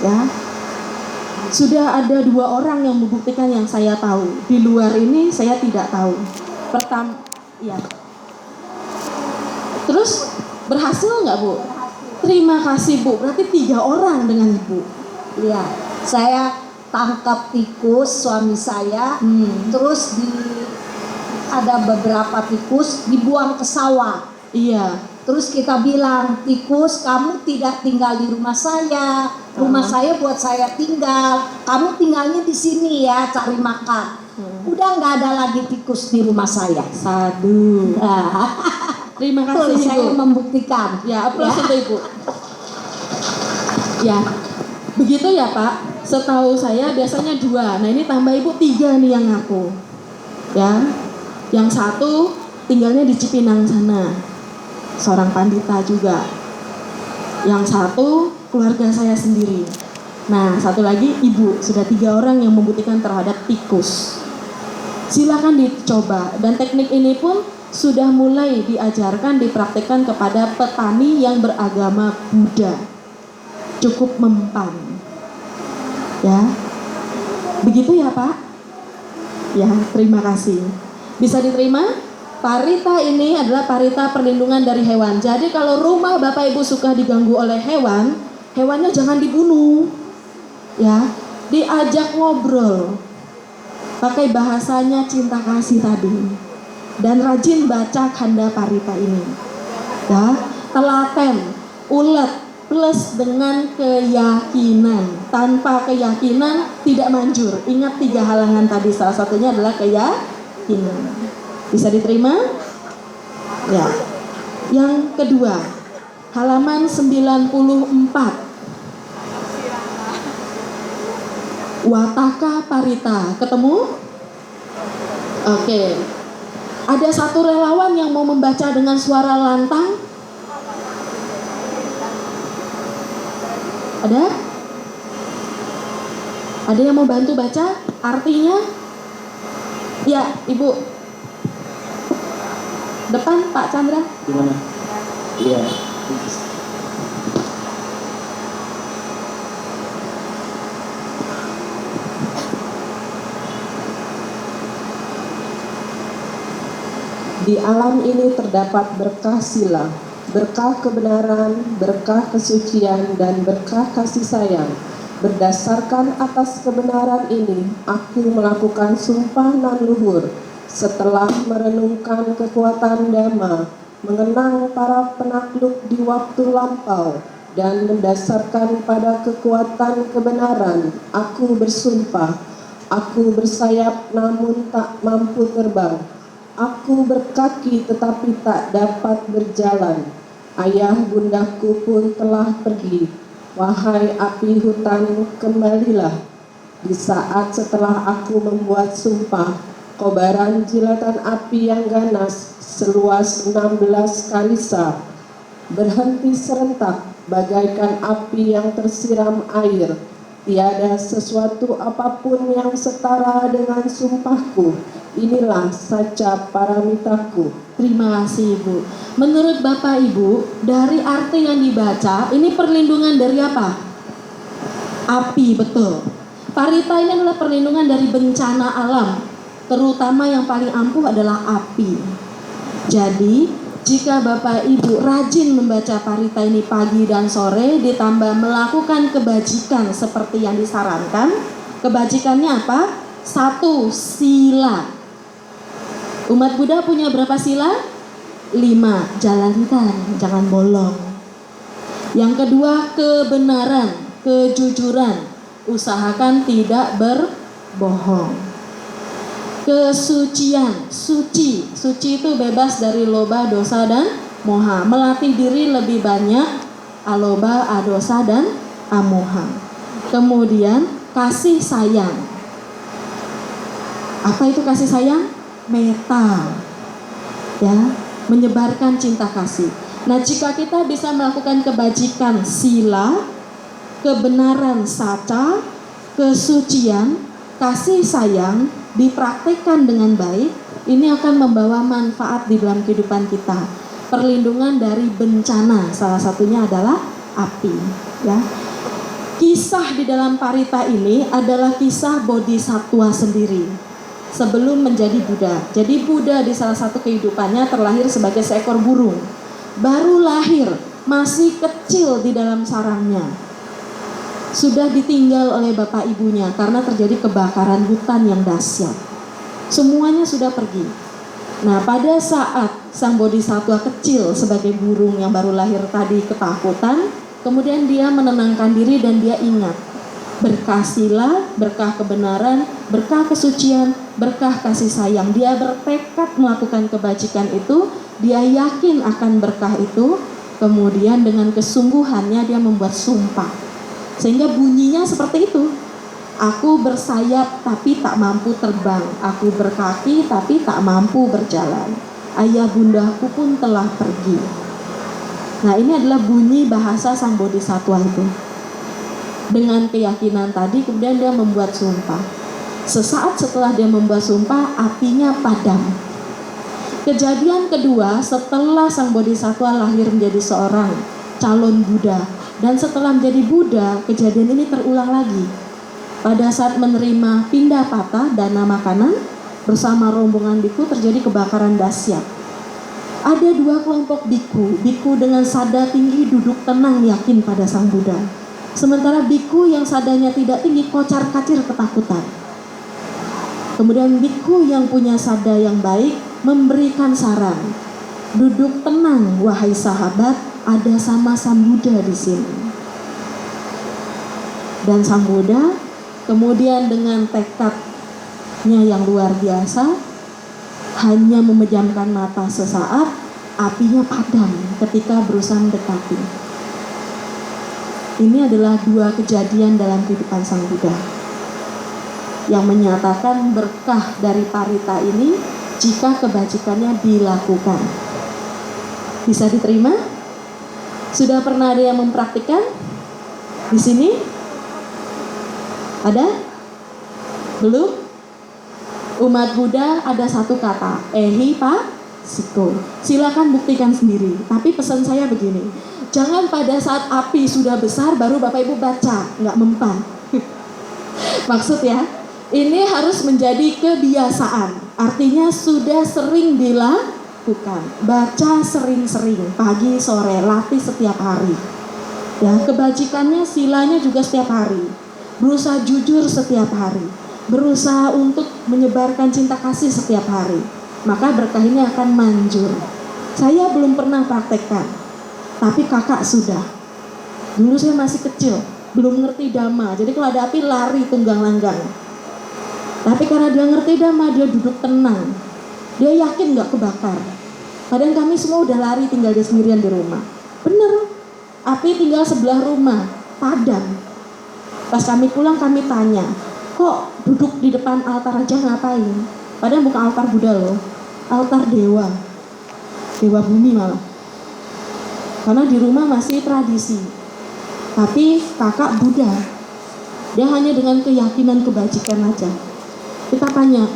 Ya. Sudah ada 2 orang yang membuktikan yang saya tahu. Di luar ini saya tidak tahu. Pertama, ya. Terus berhasil nggak, Bu? Terima kasih, Bu. Berarti 3 orang dengan Ibu. Iya, saya tangkap tikus suami saya, terus ada beberapa tikus dibuang ke sawah. Iya. Terus kita bilang, tikus kamu tidak tinggal di rumah saya, rumah saya buat saya tinggal, kamu tinggalnya di sini ya, cari makan. Udah nggak ada lagi tikus di rumah saya. Sadu. Terima kasih, Ibu. Saya membuktikan. Ya, aplaus untuk Ibu. Ya, begitu ya Pak. Setahu saya biasanya 2. Nah ini tambah Ibu 3 nih yang ngaku. Ya, yang satu tinggalnya di Cipinang sana, seorang pandita juga. Yang satu keluarga saya sendiri. Nah satu lagi Ibu. Sudah 3 orang yang membuktikan terhadap tikus. Silakan dicoba. Dan teknik ini pun sudah mulai diajarkan, dipraktikkan kepada petani yang beragama Buddha. Cukup mempan. Ya. Begitu ya Pak? Ya, terima kasih. Bisa diterima? Parita ini adalah parita perlindungan dari hewan. Jadi kalau rumah Bapak Ibu suka diganggu oleh hewan, hewannya jangan dibunuh. Ya, diajak ngobrol. Pakai bahasanya cinta kasih tadi. Dan rajin baca kanda parita ini. Ya, telaten, ulet, plus dengan keyakinan. Tanpa keyakinan tidak manjur. Ingat 3 halangan tadi, salah satunya adalah keyakinan. Bisa diterima? Ya. Yang kedua, halaman 94. Wataka parita. Ketemu? Oke. Ada satu relawan yang mau membaca dengan suara lantang. Ada? Ada yang mau bantu baca artinya? Ya, Ibu. Depan Pak Chandra. Gimana? Iya. Di alam ini terdapat berkah sila, berkah kebenaran, berkah kesucian, dan berkah kasih sayang. Berdasarkan atas kebenaran ini, aku melakukan sumpah nan luhur. Setelah merenungkan kekuatan Dhamma, mengenang para penakluk di waktu lampau, dan mendasarkan pada kekuatan kebenaran, aku bersumpah, aku bersayap namun tak mampu terbang. Aku berkaki tetapi tak dapat berjalan. Ayah bundaku pun telah pergi. Wahai api hutan, kembalilah. Di saat setelah aku membuat sumpah, kobaran jilatan api yang ganas seluas 16 kalisa berhenti serentak bagaikan api yang tersiram air. Tiada sesuatu apapun yang setara dengan sumpahku. Inilah saca paramitaku. Terima kasih Ibu. Menurut Bapak Ibu, dari arti yang dibaca, ini perlindungan dari apa? Api, betul. Parita ini adalah perlindungan dari bencana alam, terutama yang paling ampuh adalah api. Jadi, jika Bapak Ibu rajin membaca parita ini pagi dan sore, ditambah melakukan kebajikan seperti yang disarankan, kebajikannya apa? 1, sila. Umat Buddha punya berapa sila? 5, jalankan, jangan bolong. Yang kedua, kebenaran, kejujuran, usahakan tidak berbohong. Kesucian, suci itu bebas dari loba, dosa, dan moha. Melatih diri lebih banyak aloba, adosa, dan amoha. Kemudian kasih sayang. Apa itu kasih sayang? Meta. Ya, menyebarkan cinta kasih. Nah, jika kita bisa melakukan kebajikan sila, kebenaran saca, kesucian, kasih sayang dipraktikkan dengan baik, ini akan membawa manfaat di dalam kehidupan kita. Perlindungan dari bencana, salah satunya adalah api, ya. Kisah di dalam parita ini adalah kisah bodhisatwa sendiri sebelum menjadi Buddha. Jadi Buddha di salah satu kehidupannya terlahir sebagai seekor burung. Baru lahir, masih kecil di dalam sarangnya. Sudah ditinggal oleh bapak ibunya karena terjadi kebakaran hutan yang dahsyat. Semuanya sudah pergi. Nah, pada saat sang bodhisatwa kecil sebagai burung yang baru lahir tadi ketakutan, kemudian dia menenangkan diri dan dia ingat berkah sila, berkah kebenaran, berkah kesucian, berkah kasih sayang. Dia bertekad melakukan kebajikan itu, dia yakin akan berkah itu, kemudian dengan kesungguhannya dia membuat sumpah. Sehingga bunyinya seperti itu. Aku bersayap tapi tak mampu terbang, aku berkaki tapi tak mampu berjalan. Ayah bundaku pun telah pergi. Nah, ini adalah bunyi bahasa sang bodhisatwa itu. Dengan keyakinan tadi, kemudian dia membuat sumpah. Sesaat setelah dia membuat sumpah, apinya padam. Kejadian kedua, setelah sang bodhisatwa lahir menjadi seorang calon Buddha, dan setelah menjadi Buddha, kejadian ini terulang lagi. Pada saat menerima pindah patah dana makanan, bersama rombongan biku terjadi kebakaran dahsyat. Ada dua kelompok biku. Biku dengan sada tinggi duduk tenang yakin pada sang Buddha. Sementara biku yang sadanya tidak tinggi kocar-kacir ketakutan. Kemudian biku yang punya sada yang baik memberikan saran. Duduk tenang wahai sahabat, ada sama sang Buddha di sini. Dan sang Buddha kemudian dengan tekadnya yang luar biasa, hanya memejamkan mata sesaat, apinya padam ketika berusaha mendekati. Ini adalah dua kejadian dalam kehidupan sang Buddha yang menyatakan berkah dari parita ini jika kebajikannya dilakukan. Bisa diterima? Sudah pernah ada yang mempraktikkan? Di sini? Ada? Belum? Umat Buddha ada satu kata, ehipassiko. Silakan buktikan sendiri. Tapi pesan saya begini, jangan pada saat api sudah besar baru Bapak Ibu baca, nggak mempan. Maksud ya, ini harus menjadi kebiasaan. Artinya sudah sering dilakukan. Baca sering-sering, pagi, sore, latih setiap hari. Ya, kebajikannya, silanya juga setiap hari. Berusaha jujur setiap hari. Berusaha untuk menyebarkan cinta kasih setiap hari, maka berkah ini akan manjur. Saya belum pernah praktekkan, tapi kakak sudah. Dulu saya masih kecil, belum ngerti dhamma, jadi kalau ada api lari tunggang langgang. Tapi karena dia ngerti dhamma, dia duduk tenang, dia yakin gak kebakar. Padahal kami semua udah lari, tinggal dia sendirian di rumah. Bener, api tinggal sebelah rumah, padam. Pas kami pulang kami tanya, kok duduk di depan altar aja ngapain? Padahal bukan altar Buddha loh, altar dewa, dewa bumi malah. Karena di rumah masih tradisi. Tapi kakak Buddha, dia hanya dengan keyakinan kebajikan aja. Kita tanya,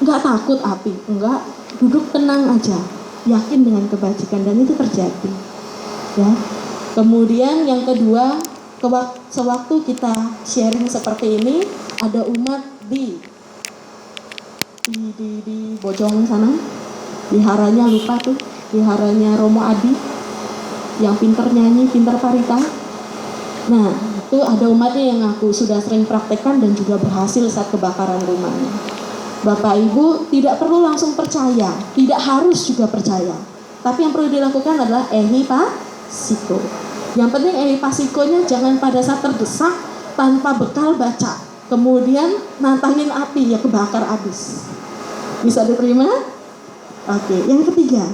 nggak takut api? Enggak, duduk tenang aja, yakin dengan kebajikan, dan itu terjadi. Ya. Kemudian yang kedua, sewaktu kita sharing seperti ini, ada umat di Bojong sana, biharanya lupa tuh, biharanya Romo Adi yang pinter nyanyi, pinter parita. Nah, itu ada umatnya yang ngaku sudah sering praktekkan dan juga berhasil saat kebakaran rumahnya. Bapak Ibu tidak perlu langsung percaya, tidak harus juga percaya. Tapi yang perlu dilakukan adalah ehipassiko. Yang penting ehipassikonya jangan pada saat terdesak tanpa bekal baca, kemudian nantangin api, ya kebakar habis. Bisa diterima? Oke, yang ketiga,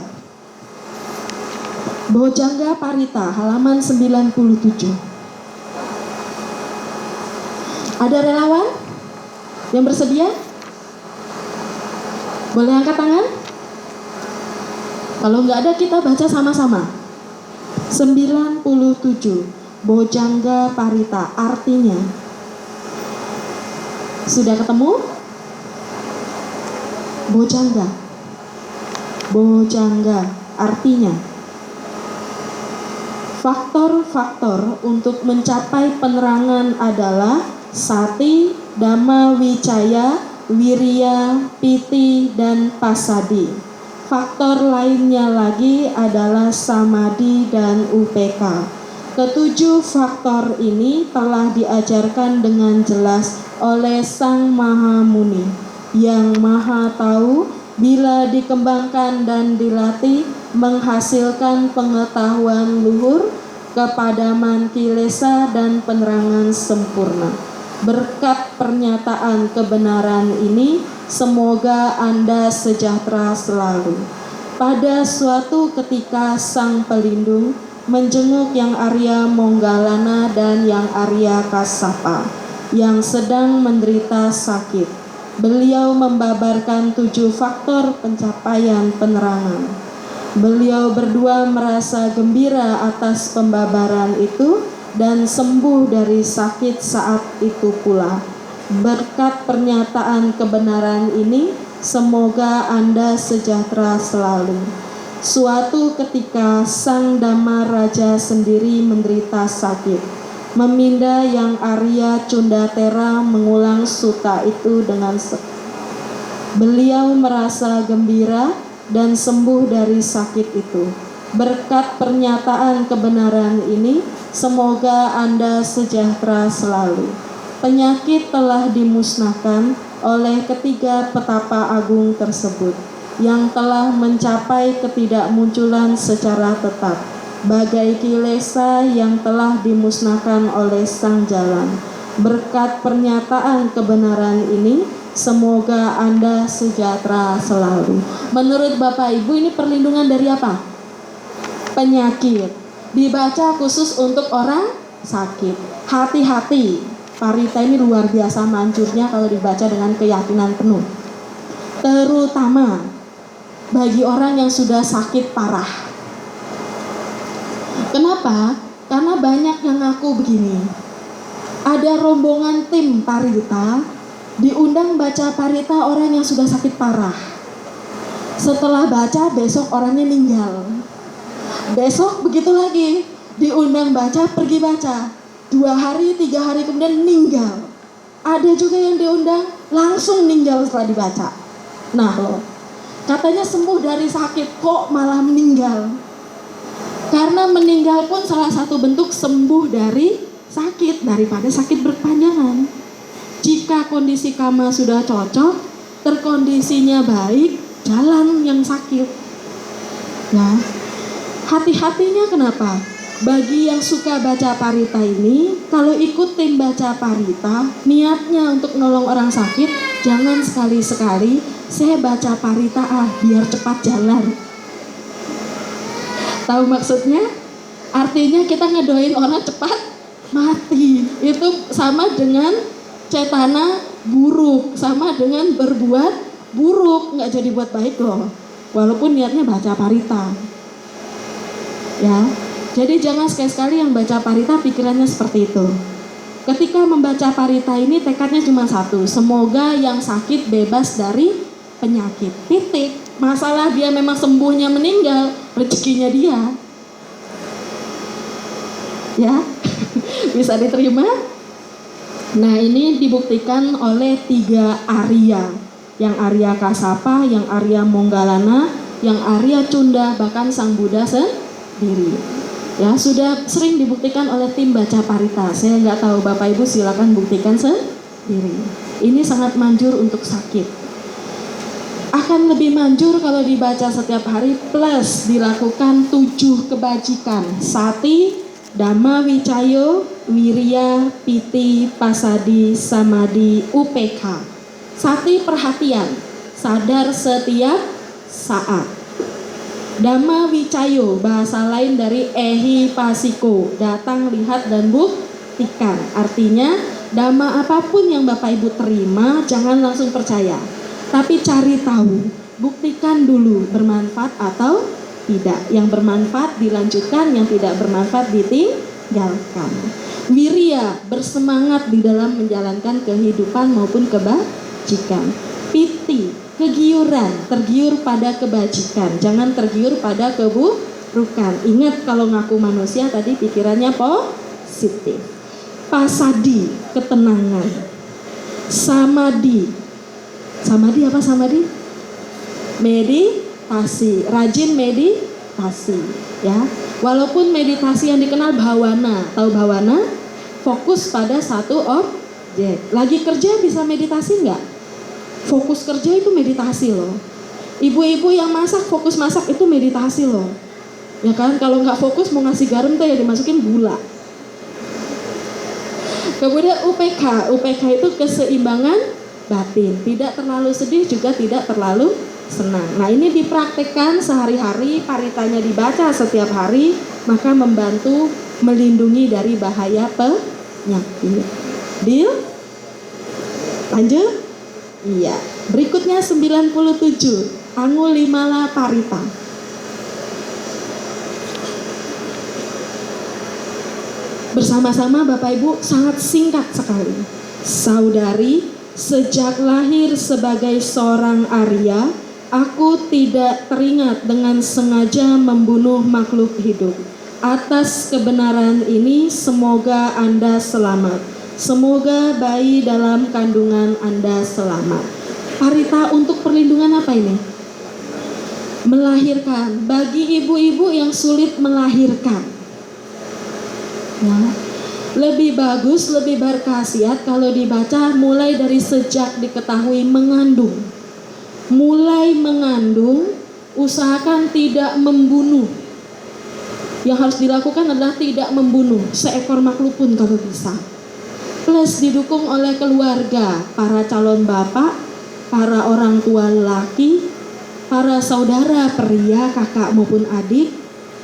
Bojangga Parita halaman 97. Ada relawan yang bersedia? Boleh angkat tangan? Kalau nggak ada kita baca sama-sama. 97 Bojangga Parita artinya. Sudah ketemu? Bojangga artinya. Faktor-faktor untuk mencapai penerangan adalah sati, dhamma, wicaya, wirya, piti, dan pasadi. Faktor lainnya lagi adalah samadhi dan UPK. Ketujuh faktor ini telah diajarkan dengan jelas oleh Sang Maha Muni yang Maha Tahu bila dikembangkan dan dilatih menghasilkan pengetahuan luhur, kepadaman kilesa dan penerangan sempurna. Berkat pernyataan kebenaran ini, semoga Anda sejahtera selalu. Pada suatu ketika Sang Pelindung menjenguk Yang Arya Monggalana dan Yang Arya Kassapa yang sedang menderita sakit. Beliau membabarkan 7 faktor pencapaian penerangan. Beliau berdua merasa gembira atas pembabaran itu dan sembuh dari sakit saat itu pula. Berkat pernyataan kebenaran ini, semoga Anda sejahtera selalu. Suatu ketika Sang Dhamma Raja sendiri menderita sakit. Meminda Yang Arya Cundatera mengulang sutta itu dengan beliau merasa gembira dan sembuh dari sakit itu. Berkat pernyataan kebenaran ini, semoga Anda sejahtera selalu. Penyakit telah dimusnahkan oleh ketiga petapa agung tersebut yang telah mencapai ketidakmunculan secara tetap, bagai kilesa yang telah dimusnahkan oleh Sang Jalan. Berkat pernyataan kebenaran ini, semoga Anda sejahtera selalu. Menurut Bapak Ibu, ini perlindungan dari apa? Penyakit. Dibaca khusus untuk orang sakit. Hati-hati, parita ini luar biasa manjurnya kalau dibaca dengan keyakinan penuh. Terutama bagi orang yang sudah sakit parah. Kenapa? Karena banyak yang ngaku begini. Ada rombongan tim parita, diundang baca parita orang yang sudah sakit parah. Setelah baca, besok orangnya meninggal. Besok begitu lagi, diundang baca, pergi baca. 2 hari, 3 hari kemudian meninggal. Ada juga yang diundang langsung meninggal setelah dibaca. Nah loh, katanya sembuh dari sakit, kok malah meninggal? Karena meninggal pun salah satu bentuk sembuh dari sakit, daripada sakit berkepanjangan. Jika kondisi kama sudah cocok, terkondisinya baik, jalan yang sakit. Nah, hati-hatinya kenapa? Bagi yang suka baca parita ini, kalau ikut tim baca parita, niatnya untuk nolong orang sakit, jangan sekali-sekali saya baca parita biar cepat jalan. Tahu maksudnya? Artinya kita ngedoain orang cepat mati. Itu sama dengan cetana buruk, sama dengan berbuat buruk, nggak jadi buat baik loh. Walaupun niatnya baca parita. Ya, jadi jangan sekali-sekali yang baca parita pikirannya seperti itu. Ketika membaca parita ini tekadnya cuma satu, semoga yang sakit bebas dari penyakit. Titik. Masalah dia memang sembuhnya meninggal, rezekinya dia. Ya, bisa diterima? Nah, ini dibuktikan oleh 3 Arya. Yang Arya Kassapa, yang Arya Monggalana, yang Arya Cunda, bahkan Sang Buddha sendiri. Ya, sudah sering dibuktikan oleh tim baca parita. Saya nggak tahu, Bapak Ibu silakan buktikan sendiri. Ini sangat manjur untuk sakit. Akan lebih manjur kalau dibaca setiap hari plus dilakukan 7 kebajikan. Sati, dhamma, wicayo, wirya, piti, pasadi, samadhi, UPK. Sati perhatian, sadar setiap saat. Dhamma wicayo, bahasa lain dari ehi pasiko, datang, lihat, dan buktikan. Artinya, dhamma apapun yang Bapak Ibu terima, jangan langsung percaya. Tapi cari tahu, buktikan dulu bermanfaat atau tidak. Yang bermanfaat dilanjutkan, yang tidak bermanfaat ditinggalkan. Wirya, bersemangat di dalam menjalankan kehidupan maupun kebajikan. Piti, kegiuran, tergiur pada kebajikan, jangan tergiur pada keburukan. Ingat kalau ngaku manusia tadi pikirannya positif. Pasadi, ketenangan. Samadi, samadi apa samadi? Meditasi, rajin meditasi, ya. Walaupun meditasi yang dikenal bhawana, tahu bhawana? Fokus pada satu objek. Lagi kerja bisa meditasi nggak? Fokus kerja itu meditasi loh. Ibu-ibu yang masak, fokus masak itu meditasi loh. Ya kan, kalau nggak fokus mau ngasih garam tuh ya dimasukin gula. Kemudian UPK itu keseimbangan batin. Tidak terlalu sedih juga tidak terlalu senang. Nah ini dipraktekkan sehari-hari, paritanya dibaca setiap hari, maka membantu melindungi dari bahaya penyakit. Deal? Lanjut? Iya. Berikutnya 97, Angulimala Parita. Bersama-sama Bapak Ibu, sangat singkat sekali. Saudari, sejak lahir sebagai seorang Arya, aku tidak teringat dengan sengaja membunuh makhluk hidup. Atas kebenaran ini semoga Anda selamat. Semoga bayi dalam kandungan Anda selamat. Parita untuk perlindungan apa ini? Melahirkan. Bagi ibu-ibu yang sulit melahirkan, ya, lebih bagus, lebih berkhasiat kalau dibaca mulai dari sejak diketahui mengandung. Mulai mengandung, usahakan tidak membunuh. Yang harus dilakukan adalah tidak membunuh seekor makhluk pun kalau bisa. Plus didukung oleh keluarga, para calon bapak, para orang tua laki, para saudara pria, kakak maupun adik,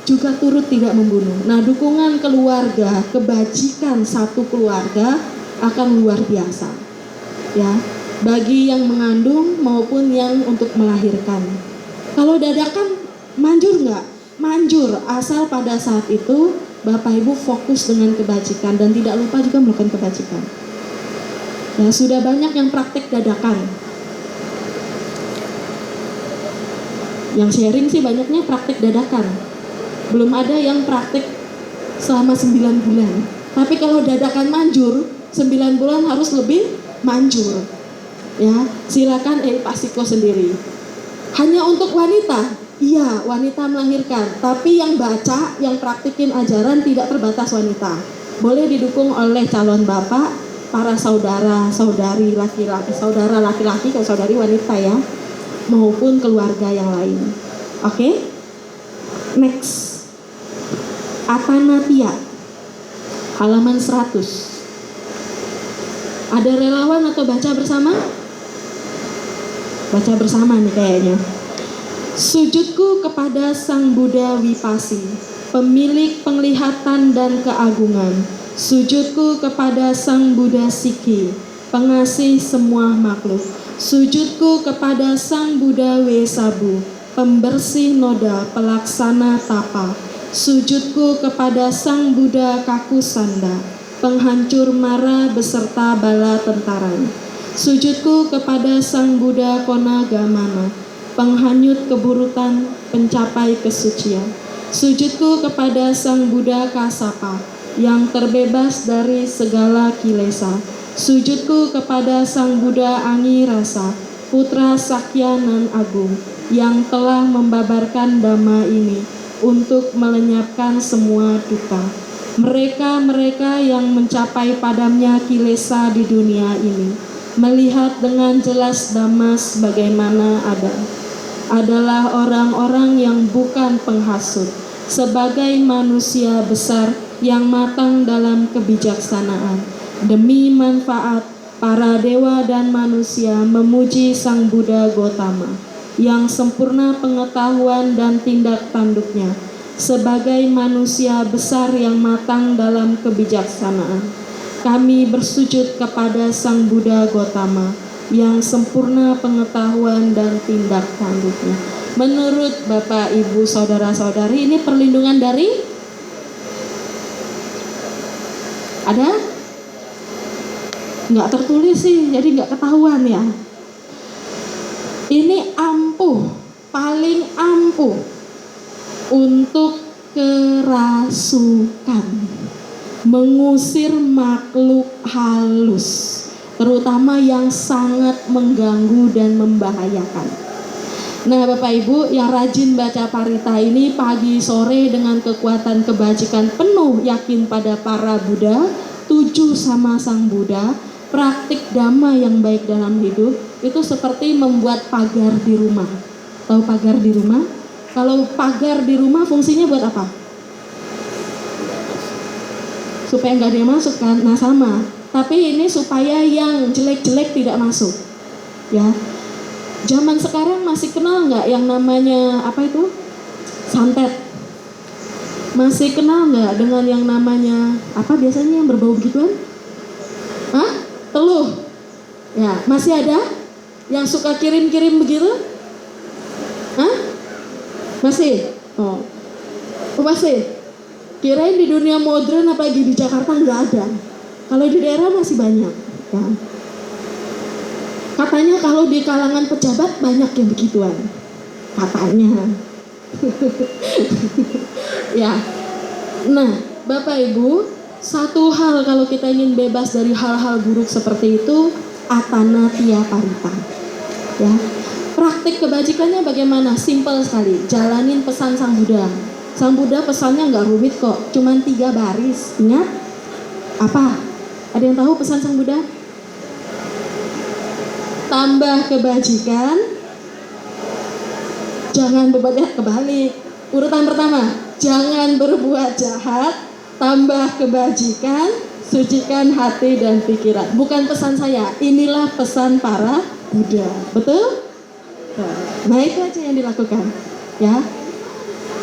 juga turut tidak membunuh. Nah, dukungan keluarga, kebajikan satu keluarga akan luar biasa. Ya, bagi yang mengandung maupun yang untuk melahirkan. Kalau dadakan manjur nggak? Manjur, asal pada saat itu Bapak Ibu fokus dengan kebajikan dan tidak lupa juga melakukan kebajikan. Ya, sudah banyak yang praktek dadakan. Yang sharing sih banyaknya praktek dadakan. Belum ada yang praktek selama 9 bulan. Tapi kalau dadakan manjur, 9 bulan harus lebih manjur. Ya, silakan Pasiko sendiri. Hanya untuk wanita, iya wanita melahirkan. Tapi yang baca, yang praktikin ajaran tidak terbatas wanita. Boleh didukung oleh calon bapak, para saudara, saudari laki-laki, saudara laki-laki, kalau saudari wanita ya, maupun keluarga yang lain. Oke? Next. Atanatia, halaman 100. Ada relawan atau baca bersama? Baca bersama nih kayaknya. Sujudku kepada Sang Buddha Wipasi, pemilik penglihatan dan keagungan. Sujudku kepada Sang Buddha Sikhi, pengasih semua makhluk. Sujudku kepada Sang Buddha Wesabu, pembersih noda, pelaksana tapa. Sujudku kepada Sang Buddha Kakusanda, penghancur mara beserta bala tentara. Sujudku kepada Sang Buddha Konagamana, penghanyut keburukan, pencapai kesucian. Sujudku kepada Sang Buddha Kasapa, yang terbebas dari segala kilesa. Sujudku kepada Sang Buddha Angirasa, putra Sakya nan Agung, yang telah membabarkan dhamma ini untuk melenyapkan semua duka. Mereka yang mencapai padamnya kilesa di dunia ini, melihat dengan jelas dhamma sebagaimana adalah orang-orang yang bukan penghasut, sebagai manusia besar yang matang dalam kebijaksanaan. Demi manfaat, para dewa dan manusia memuji Sang Buddha Gotama, yang sempurna pengetahuan dan tindak tanduknya, sebagai manusia besar yang matang dalam kebijaksanaan. Kami bersujud kepada Sang Buddha Gotama, yang sempurna pengetahuan dan tindak tanduknya. Menurut Bapak, Ibu, Saudara-saudari, ini perlindungan dari ada? Nggak tertulis sih, jadi nggak ketahuan ya. Ini ampuh, paling ampuh untuk kerasukan, mengusir makhluk halus, terutama yang sangat mengganggu dan membahayakan. Nah, Bapak Ibu yang rajin baca parita ini pagi sore dengan kekuatan kebajikan penuh, yakin pada para Buddha, tuju sama Sang Buddha, praktik dhamma yang baik dalam hidup, itu seperti membuat pagar di rumah. Tahu pagar di rumah? Kalau pagar di rumah fungsinya buat apa? Supaya nggak ada yang masuk kan? Nah sama. Tapi ini supaya yang jelek-jelek tidak masuk. Ya. Zaman sekarang masih kenal nggak yang namanya apa itu? Santet. Masih kenal nggak dengan yang namanya apa biasanya yang berbau begituan? Hah? Teluh. Ya, masih ada yang suka kirim-kirim begitu? Hah? Masih? Oh, masih? Kirain di dunia modern apalagi di Jakarta nggak ada. Kalau di daerah masih banyak. Ya. Katanya kalau di kalangan pejabat banyak yang begituan. Katanya. Ya. Nah, Bapak Ibu, satu hal kalau kita ingin bebas dari hal-hal buruk seperti itu, Atanatya Parita. Ya. Praktik kebajikannya bagaimana? Simpel sekali. Jalanin pesan Sang Buddha. Sang Buddha pesannya nggak rumit kok, cuman 3 baris. Ingat? Apa? Ada yang tahu pesan Sang Buddha? Tambah kebajikan, jangan berbuat jahat. Kebalik. Urutan pertama, jangan berbuat jahat, tambah kebajikan, sucikan hati dan pikiran. Bukan pesan saya, inilah pesan para Buddha. Betul? Nah itu aja yang dilakukan. Ya.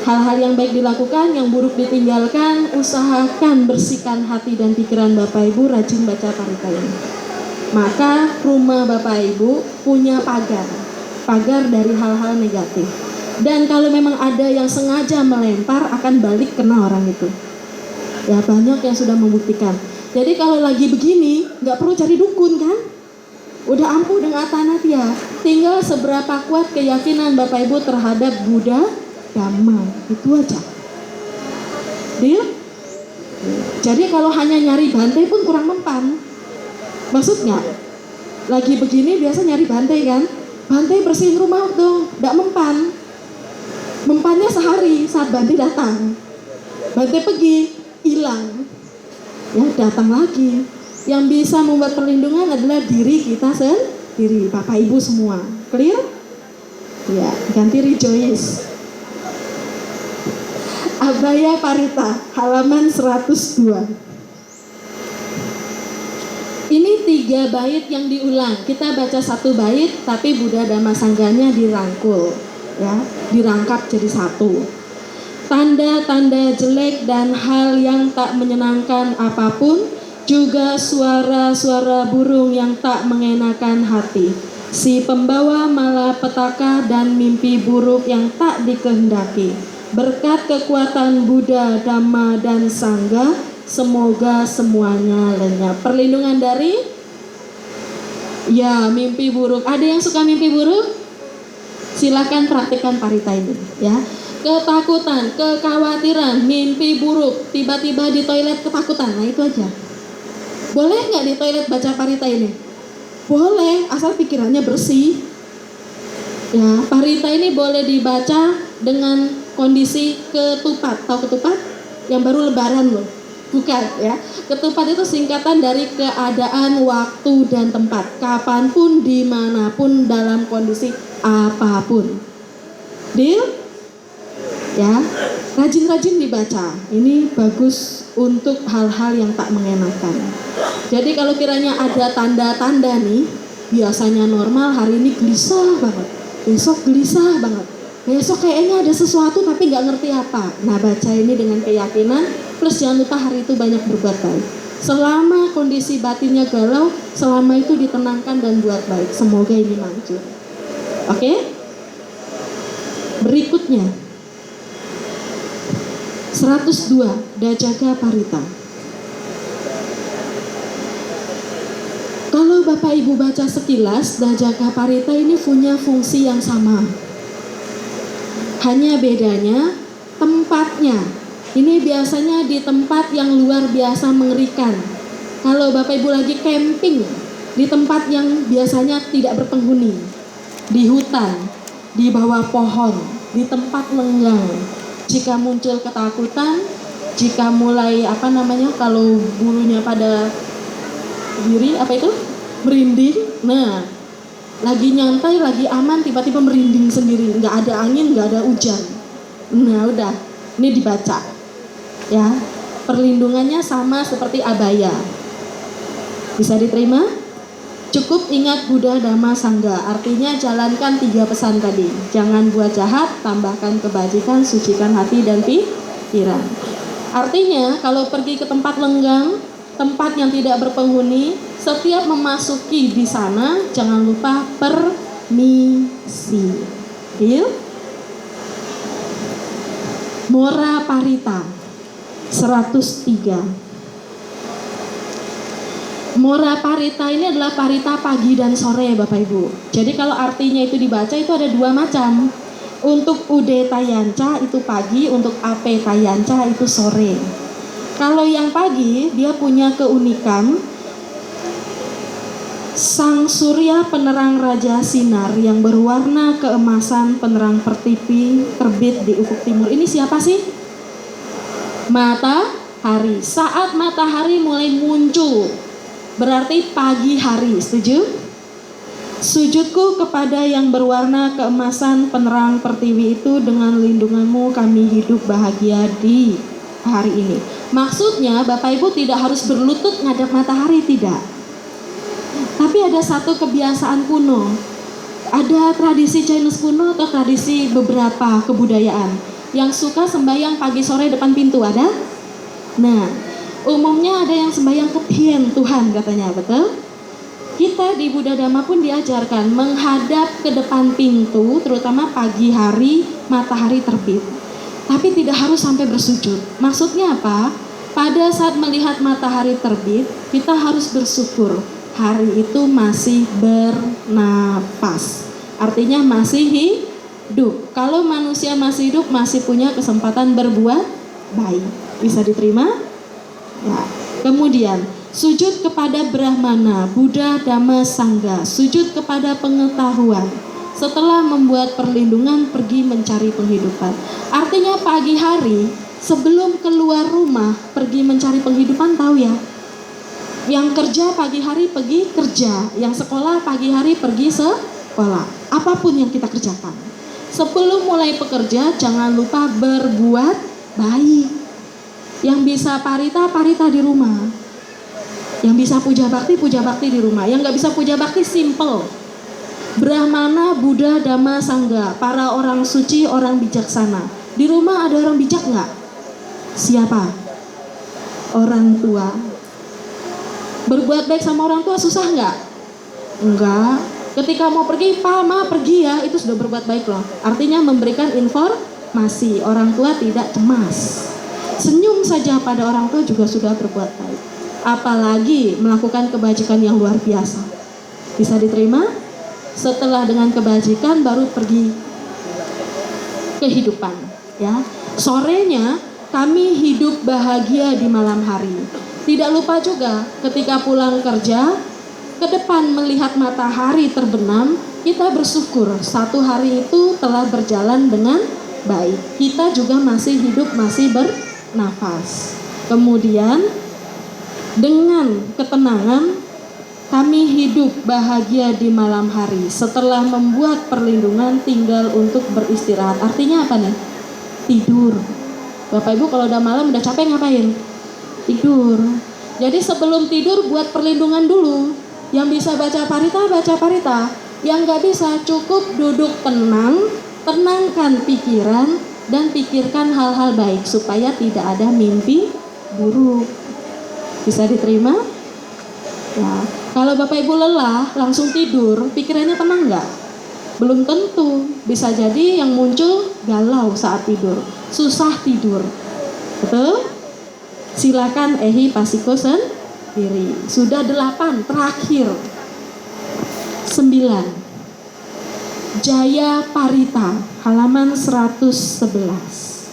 Hal-hal yang baik dilakukan, yang buruk ditinggalkan. Usahakan bersihkan hati dan pikiran Bapak Ibu, rajin baca parita ini. Maka rumah Bapak Ibu punya pagar dari hal-hal negatif. Dan kalau memang ada yang sengaja melempar, akan balik kena orang itu. Ya banyak yang sudah membuktikan. Jadi kalau lagi begini, nggak perlu cari dukun kan? Udah ampuh dengan Atanatya. Tinggal seberapa kuat keyakinan Bapak Ibu terhadap Buddha, Dhamma, itu aja. Deal? Jadi kalau hanya nyari bantai pun kurang mempan. Maksudnya, lagi begini biasa nyari bantai kan? Bantai bersihin rumah dong, gak mempan. Mempannya sehari saat bantai datang. Bantai pergi, hilang. Ya datang lagi. Yang bisa membuat perlindungan adalah diri kita sendiri, Bapak Ibu semua. Clear? Ya, ganti rejoice. Abhaya Parita, halaman 102. Ini 3 bait yang diulang. Kita baca 1 bait, tapi Buddha Dhamma Sangganya dirangkul, ya, dirangkap jadi 1. Tanda-tanda jelek dan hal yang tak menyenangkan apapun, juga suara-suara burung yang tak mengenakan hati, si pembawa malapetaka dan mimpi buruk yang tak dikehendaki. Berkat kekuatan Buddha, Dhamma, dan Sangha, semoga semuanya lenyap. Perlindungan dari ya mimpi buruk. Ada yang suka mimpi buruk? Silakan praktikkan parita ini ya. Ketakutan, kekhawatiran, mimpi buruk, tiba-tiba di toilet ketakutan. Nah itu aja. Boleh nggak di toilet baca parita ini? Boleh, asal pikirannya bersih. Ya, parita ini boleh dibaca dengan kondisi ketupat. Tahu ketupat? Yang baru lebaran loh. Bukan ya. Ketupat itu singkatan dari keadaan, waktu, dan tempat. Kapanpun, dimanapun, dalam kondisi apapun. Deal? Ya, rajin-rajin dibaca. Ini bagus untuk hal-hal yang tak mengenakan. Jadi kalau kiranya ada tanda-tanda nih, biasanya normal, hari ini gelisah banget, besok gelisah banget, besok kayaknya ada sesuatu tapi nggak ngerti apa. Nah baca ini dengan keyakinan, plus jangan lupa hari itu banyak berbuat baik. Selama kondisi batinnya galau, selama itu ditenangkan dan buat baik. Semoga ini manjur. Oke? Berikutnya 102 Dajaka Parita. Kalau Bapak Ibu baca sekilas, Dajaka Parita ini punya fungsi yang sama. Hanya bedanya tempatnya. Ini biasanya di tempat yang luar biasa mengerikan. Kalau Bapak Ibu lagi camping di tempat yang biasanya tidak berpenghuni, di hutan, di bawah pohon, di tempat lenggang. Jika muncul ketakutan, jika mulai kalau bulunya pada diri merinding, nah lagi nyantai, lagi aman, tiba-tiba merinding sendiri, nggak ada angin, nggak ada hujan. Nah udah, ini dibaca ya, perlindungannya sama seperti abaya. Bisa diterima? Cukup ingat Buddha Dhamma Sangha, artinya jalankan 3 pesan tadi. Jangan buat jahat, tambahkan kebajikan, sucikan hati dan pikiran. Artinya kalau pergi ke tempat lenggang, tempat yang tidak berpenghuni, setiap memasuki di sana jangan lupa permisi. Deal? Mora Parita 103. Mora Parita ini adalah parita pagi dan sore Bapak Ibu. Jadi kalau artinya itu dibaca itu ada 2 macam. Untuk Ude Tayanca itu pagi, untuk Ape Tayanca itu sore. Kalau yang pagi dia punya keunikan Sang Surya penerang Raja Sinar yang berwarna keemasan penerang pertiwi terbit di ufuk timur. Ini siapa sih? Matahari. Saat matahari mulai muncul berarti pagi hari, setuju? Sujudku kepada yang berwarna keemasan penerang pertiwi itu, dengan lindunganmu kami hidup bahagia di hari ini. Maksudnya Bapak Ibu tidak harus berlutut ngadap matahari, tidak. Tapi ada satu kebiasaan kuno. Ada tradisi Chinese kuno atau tradisi beberapa kebudayaan yang suka sembahyang pagi sore depan pintu, ada? Nah, umumnya ada yang sembahyang kepien Tuhan katanya, betul? Kita di Buddha Dhamma pun diajarkan menghadap ke depan pintu, terutama pagi hari matahari terbit. Tapi tidak harus sampai bersujud. Maksudnya apa? Pada saat melihat matahari terbit, kita harus bersyukur hari itu masih bernapas. Artinya masih hidup. Kalau manusia masih hidup, masih punya kesempatan berbuat baik. Bisa diterima? Ya. Kemudian sujud kepada Brahmana, Buddha Dhamma Sangha, sujud kepada pengetahuan. Setelah membuat perlindungan, pergi mencari penghidupan. Artinya pagi hari sebelum keluar rumah pergi mencari penghidupan, tahu ya? Yang kerja pagi hari pergi kerja, yang sekolah pagi hari pergi sekolah. Apapun yang kita kerjakan, sebelum mulai bekerja jangan lupa berbuat baik. Yang bisa parita di rumah. Yang bisa puja bakti di rumah. Yang gak bisa puja bakti simple. Brahmana, Buddha, Dhamma, Sangha, para orang suci, orang bijaksana. Di rumah ada orang bijak gak? Siapa? Orang tua. Berbuat baik sama orang tua susah gak? Enggak. Ketika mau pergi, Pa, Ma, pergi ya, itu sudah berbuat baik loh. Artinya memberikan informasi. Orang tua tidak cemas. Senyum saja pada orang tua juga sudah berbuat baik. Apalagi melakukan kebajikan yang luar biasa. Bisa diterima? Setelah dengan kebajikan baru pergi kehidupan, ya. Sorenya kami hidup bahagia di malam hari. Tidak lupa juga ketika pulang kerja, ke depan melihat matahari terbenam, kita bersyukur satu hari itu telah berjalan dengan baik. Kita juga masih hidup, masih bernafas. Kemudian dengan ketenangan kami hidup bahagia di malam hari. Setelah membuat perlindungan tinggal untuk beristirahat. Artinya apa nih? Tidur. Bapak Ibu kalau udah malam udah capek ngapain? Tidur. Jadi sebelum tidur buat perlindungan dulu. Yang bisa baca parita. Yang gak bisa cukup duduk tenang, tenangkan pikiran dan pikirkan hal-hal baik supaya tidak ada mimpi buruk. Bisa diterima? Ya. Kalau Bapak Ibu lelah langsung tidur, pikirannya tenang nggak? Belum tentu, bisa jadi yang muncul galau saat tidur, susah tidur. Betul? Silakan Ehi Pasiko sendiri. Sudah 8, terakhir 9. Jaya Parita, halaman 111.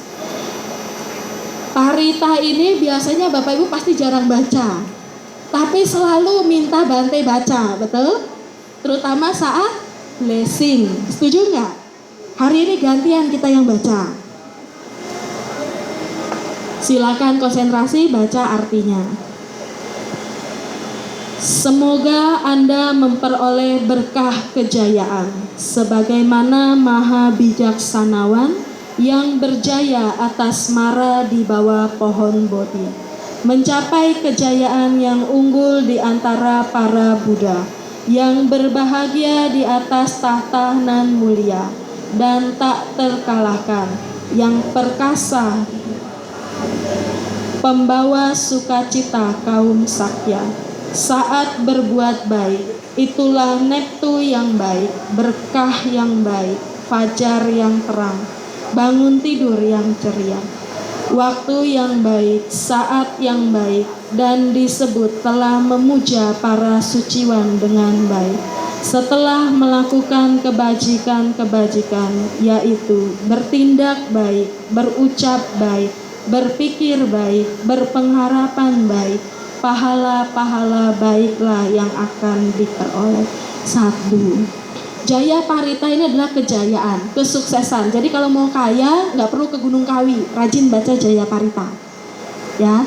Parita ini biasanya Bapak Ibu pasti jarang baca, tapi selalu minta Bante baca, betul? Terutama saat blessing. Setuju nggak? Hari ini gantian kita yang baca. Silakan konsentrasi baca artinya. Semoga Anda memperoleh berkah kejayaan sebagaimana maha bijaksanawan yang berjaya atas mara di bawah pohon Bodhi, mencapai kejayaan yang unggul di antara para Buddha, yang berbahagia di atas tahta nan mulia dan tak terkalahkan, yang perkasa, pembawa sukacita kaum Sakya. Saat berbuat baik, itulah neptu yang baik, berkah yang baik, fajar yang terang, bangun tidur yang ceria, waktu yang baik, saat yang baik, dan disebut telah memuja para suciwan dengan baik. Setelah melakukan kebajikan-kebajikan, yaitu bertindak baik, berucap baik, berpikir baik, berpengharapan baik, pahala-pahala baiklah yang akan diperoleh. 1. Jaya Parita ini adalah kejayaan, kesuksesan. Jadi kalau mau kaya nggak perlu ke Gunung Kawi, rajin baca Jaya Parita, ya.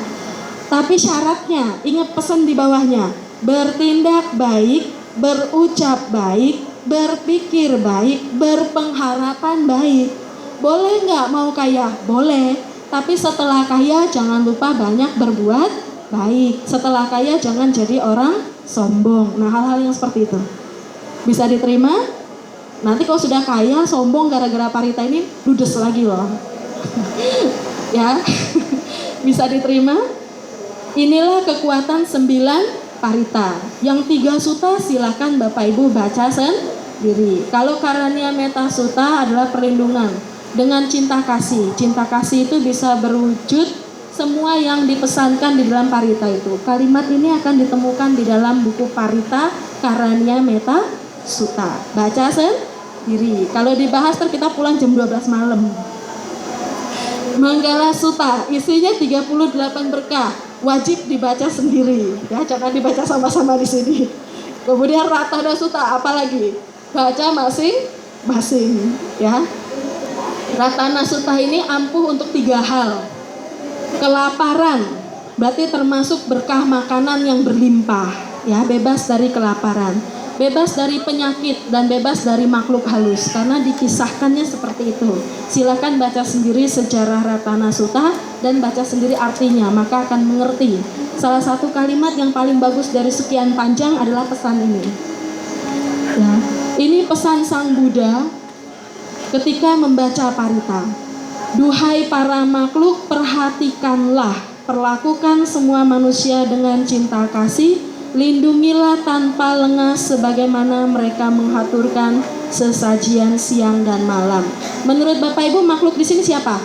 Tapi syaratnya, ingat pesan di bawahnya: bertindak baik, berucap baik, berpikir baik, berpengharapan baik. Boleh nggak mau kaya? Boleh. Tapi setelah kaya jangan lupa banyak berbuat baik. Setelah kaya jangan jadi orang sombong. Nah, hal-hal yang seperti itu bisa diterima. Nanti kalau sudah kaya sombong gara-gara Parita ini ludes lagi loh. Ya. Bisa diterima. Inilah kekuatan 9 Parita. Yang 3 suta silakan Bapak Ibu baca sendiri. Kalau Karania Metta Sutta adalah perlindungan dengan cinta kasih. Cinta kasih itu bisa berwujud semua yang dipesankan di dalam Parita itu. Kalimat ini akan ditemukan di dalam buku Parita Karania Metta Sutta. Baca sendiri. Kalau dibahas kita pulang jam 12 malam. Manggala Sutta isinya 38 berkah. Wajib dibaca sendiri. Ya, jangan dibaca sama-sama di sini. Kemudian Ratana Sutta apalagi? Baca masing-masing, ya. Ratana Sutta ini ampuh untuk 3 hal. Kelaparan, berarti termasuk berkah makanan yang berlimpah, ya, bebas dari kelaparan, bebas dari penyakit, dan bebas dari makhluk halus, karena dikisahkannya seperti itu. Silakan baca sendiri sejarah Ratana Sutta dan baca sendiri artinya, maka akan mengerti. Salah satu kalimat yang paling bagus dari sekian panjang adalah pesan ini. Ya, ini pesan Sang Buddha ketika membaca Parita. Duhai para makhluk, perhatikanlah, perlakukan semua manusia dengan cinta kasih, lindungilah tanpa lengah sebagaimana mereka menghaturkan sesajian siang dan malam. Menurut Bapak Ibu, makhluk di sini siapa?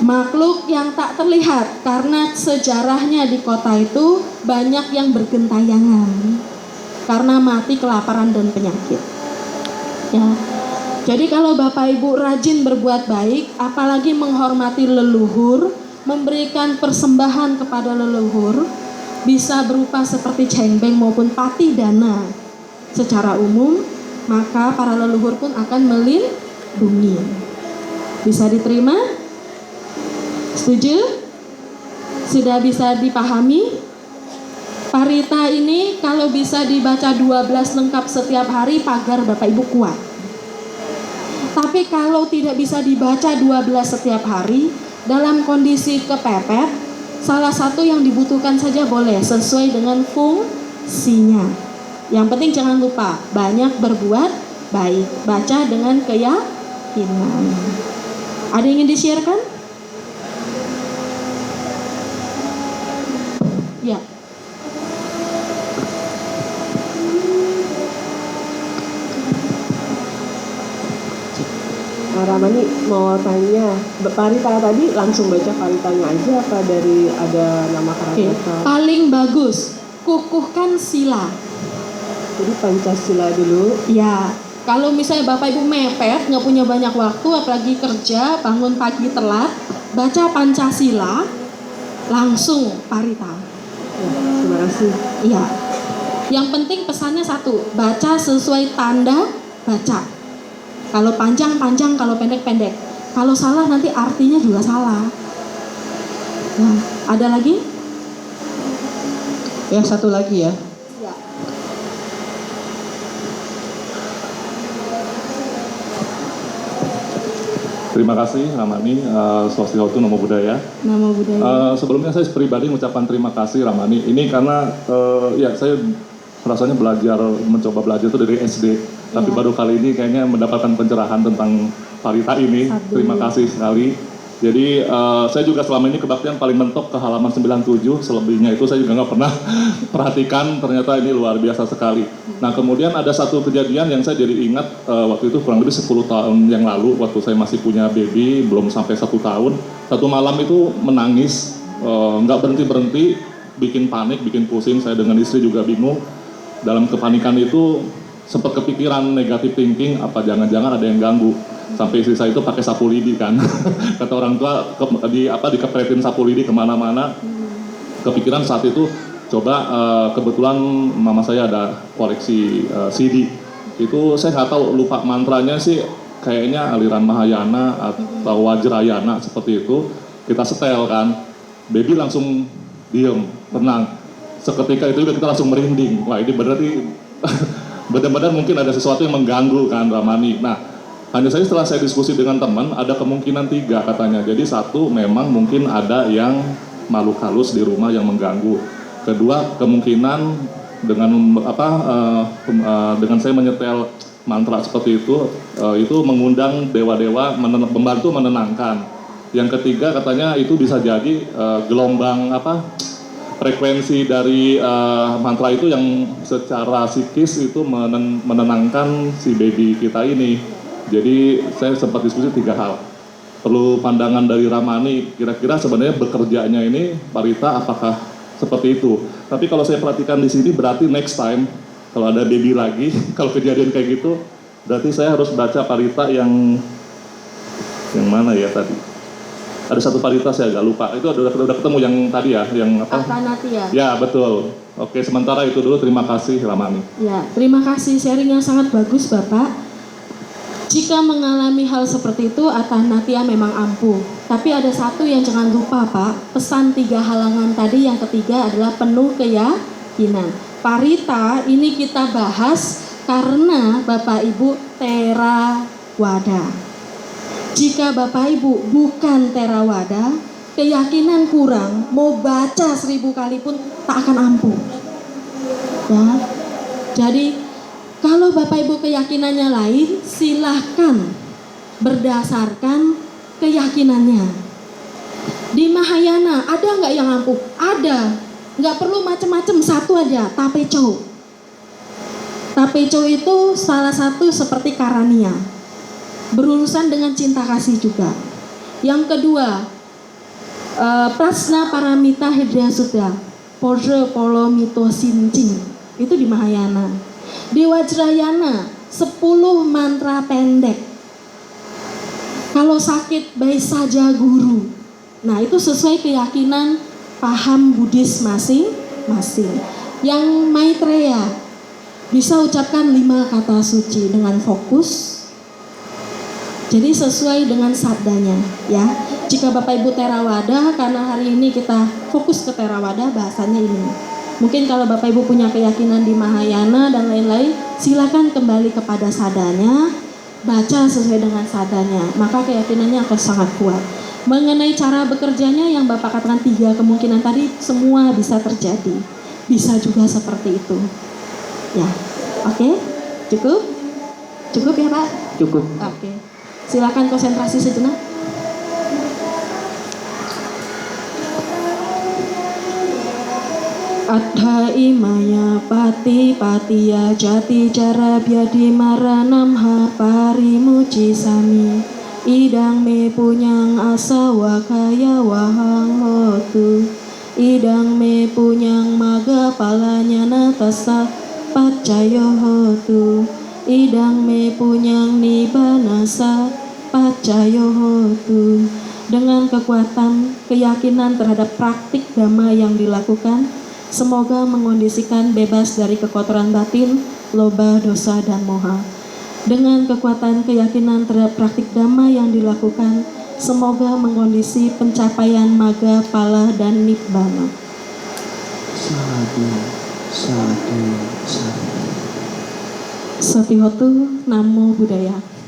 Makhluk yang tak terlihat, karena sejarahnya di kota itu banyak yang bergentayangan karena mati kelaparan dan penyakit. Ya. Jadi kalau Bapak Ibu rajin berbuat baik, apalagi menghormati leluhur, memberikan persembahan kepada leluhur, bisa berupa seperti cengbeng maupun pati dana secara umum, maka para leluhur pun akan melindungi. Bisa diterima? Setuju? Sudah bisa dipahami? Parita ini kalau bisa dibaca 12 lengkap setiap hari, pagar Bapak Ibu kuat. Tapi kalau tidak bisa dibaca 12 setiap hari, dalam kondisi kepepet, salah satu yang dibutuhkan saja boleh, sesuai dengan fungsinya. Yang penting jangan lupa, banyak berbuat baik, baca dengan keyakinan. Ada yang ingin di-share-kan? Ya. Ramani mau tanya, Parita tadi langsung baca Paritanya aja apa dari ada nama Oke. karakter? Paling bagus, kukuhkan sila. Jadi Pancasila dulu. Ya, kalau misalnya Bapak Ibu mepet, nggak punya banyak waktu, apalagi kerja, bangun pagi telat, baca Pancasila, langsung Parita. Ya, terima kasih. Iya. Yang penting pesannya satu, baca sesuai tanda baca. Kalau panjang-panjang, kalau pendek-pendek. Kalau salah nanti artinya juga salah. Nah, ada lagi? Ya, satu lagi ya. Ya. Terima kasih Ramani, Swastiastu Namo Buddhaya. Nama budaya. Sebelumnya saya pribadi mengucapkan terima kasih Ramani. Ini karena ya saya rasanya mencoba belajar itu dari SD. Tapi Ya. baru kali ini kayaknya mendapatkan pencerahan tentang Parita ini. Satu. Terima kasih sekali. Jadi saya juga selama ini kebaktian paling mentok ke halaman 97, selebihnya itu saya juga nggak pernah perhatikan, ternyata ini luar biasa sekali. Nah kemudian ada satu kejadian yang saya jadi ingat waktu itu kurang lebih 10 tahun yang lalu, waktu saya masih punya baby, belum sampai 1 tahun, satu malam itu menangis, nggak berhenti-berhenti, bikin panik, bikin pusing, saya dengan istri juga bingung. Dalam kepanikan itu sempat kepikiran negatif thinking, apa jangan-jangan ada yang ganggu. Sampai istri saya itu pakai sapu lidi kan. Kata orang tua dikepretin sapu lidi kemana-mana. Kepikiran saat itu coba kebetulan mama saya ada koleksi CD. Itu saya nggak tahu, lupa mantranya sih, kayaknya aliran Mahayana atau Wajrayana seperti itu. Kita setel kan. Baby langsung diem, tenang. Seketika itu kita langsung merinding. Wah ini berarti benar-benar mungkin ada sesuatu yang mengganggu kan Ramani. Nah hanya saja setelah saya diskusi dengan teman, ada kemungkinan 3 katanya. Jadi satu, memang mungkin ada yang makhluk halus di rumah yang mengganggu. Kedua, kemungkinan dengan dengan saya menyetel mantra seperti itu mengundang dewa-dewa membantu menenangkan. Yang ketiga katanya itu bisa jadi gelombang frekuensi dari mantra itu yang secara psikis itu menenangkan si baby kita ini. Jadi saya sempat diskusi 3 hal. Perlu pandangan dari Ramani, kira-kira sebenarnya bekerjanya ini Parita apakah seperti itu. Tapi kalau saya perhatikan di sini berarti next time kalau ada baby lagi, kalau kejadian kayak gitu, berarti saya harus baca Parita yang mana ya tadi? Ada satu Parita saya agak lupa. Itu udah ketemu yang tadi ya, yang apa? Atanatia. Ya betul. Oke, sementara itu dulu. Terima kasih Ramani. Ya, terima kasih sharing yang sangat bagus Bapak. Jika mengalami hal seperti itu, Atanatia memang ampuh. Tapi ada satu yang jangan lupa Pak, pesan 3 halangan tadi, yang ketiga adalah penuh keyakinan. Parita ini kita bahas karena Bapak Ibu Theravada. Jika Bapak Ibu bukan Theravada, keyakinan kurang, mau baca 1000 kali pun tak akan ampuh. Ya, jadi kalau Bapak Ibu keyakinannya lain, silahkan berdasarkan keyakinannya. Di Mahayana ada nggak yang ampuh? Ada. Nggak perlu macam-macam, satu aja, Tapecho. Tapecho itu salah satu seperti Karania, berurusan dengan cinta kasih juga. Yang kedua, Prasna Paramita Hidya Sudha, Porje Polo Mito Sincing, itu di Mahayana. Di Wajrayana 10 mantra pendek. Kalau sakit baik saja guru. Nah itu sesuai keyakinan paham Buddhis masing-masing. Yang Maitreya bisa ucapkan 5 kata suci dengan fokus. Jadi sesuai dengan sabdanya ya. Jika Bapak Ibu Theravada, karena hari ini kita fokus ke Theravada, bahasanya ini. Mungkin kalau Bapak Ibu punya keyakinan di Mahayana dan lain-lain, silakan kembali kepada sadanya, baca sesuai dengan sadanya, maka keyakinannya akan sangat kuat. Mengenai cara bekerjanya yang Bapak katakan 3 kemungkinan tadi, semua bisa terjadi. Bisa juga seperti itu. Ya, oke? Cukup? Cukup ya Pak? Cukup. Oke. Silakan konsentrasi sejenak. Adha imaya pati patiya jati jara biadi maranamha parimuci sami idang me punyang asa wakaya wahang hotu, idang me punyang maga palanya natasa pacayo hotu, idang me punyang nibanasa pacayo hotu. Dengan kekuatan keyakinan terhadap praktik dhamma yang dilakukan, semoga mengondisikan bebas dari kekotoran batin, loba, dosa, dan moha. Dengan kekuatan keyakinan terhadap praktik dhamma yang dilakukan, semoga mengondisi pencapaian maga, pala, dan nibbana. Sadu, sadu, sadu. Satihotu, Namo Buddhaya.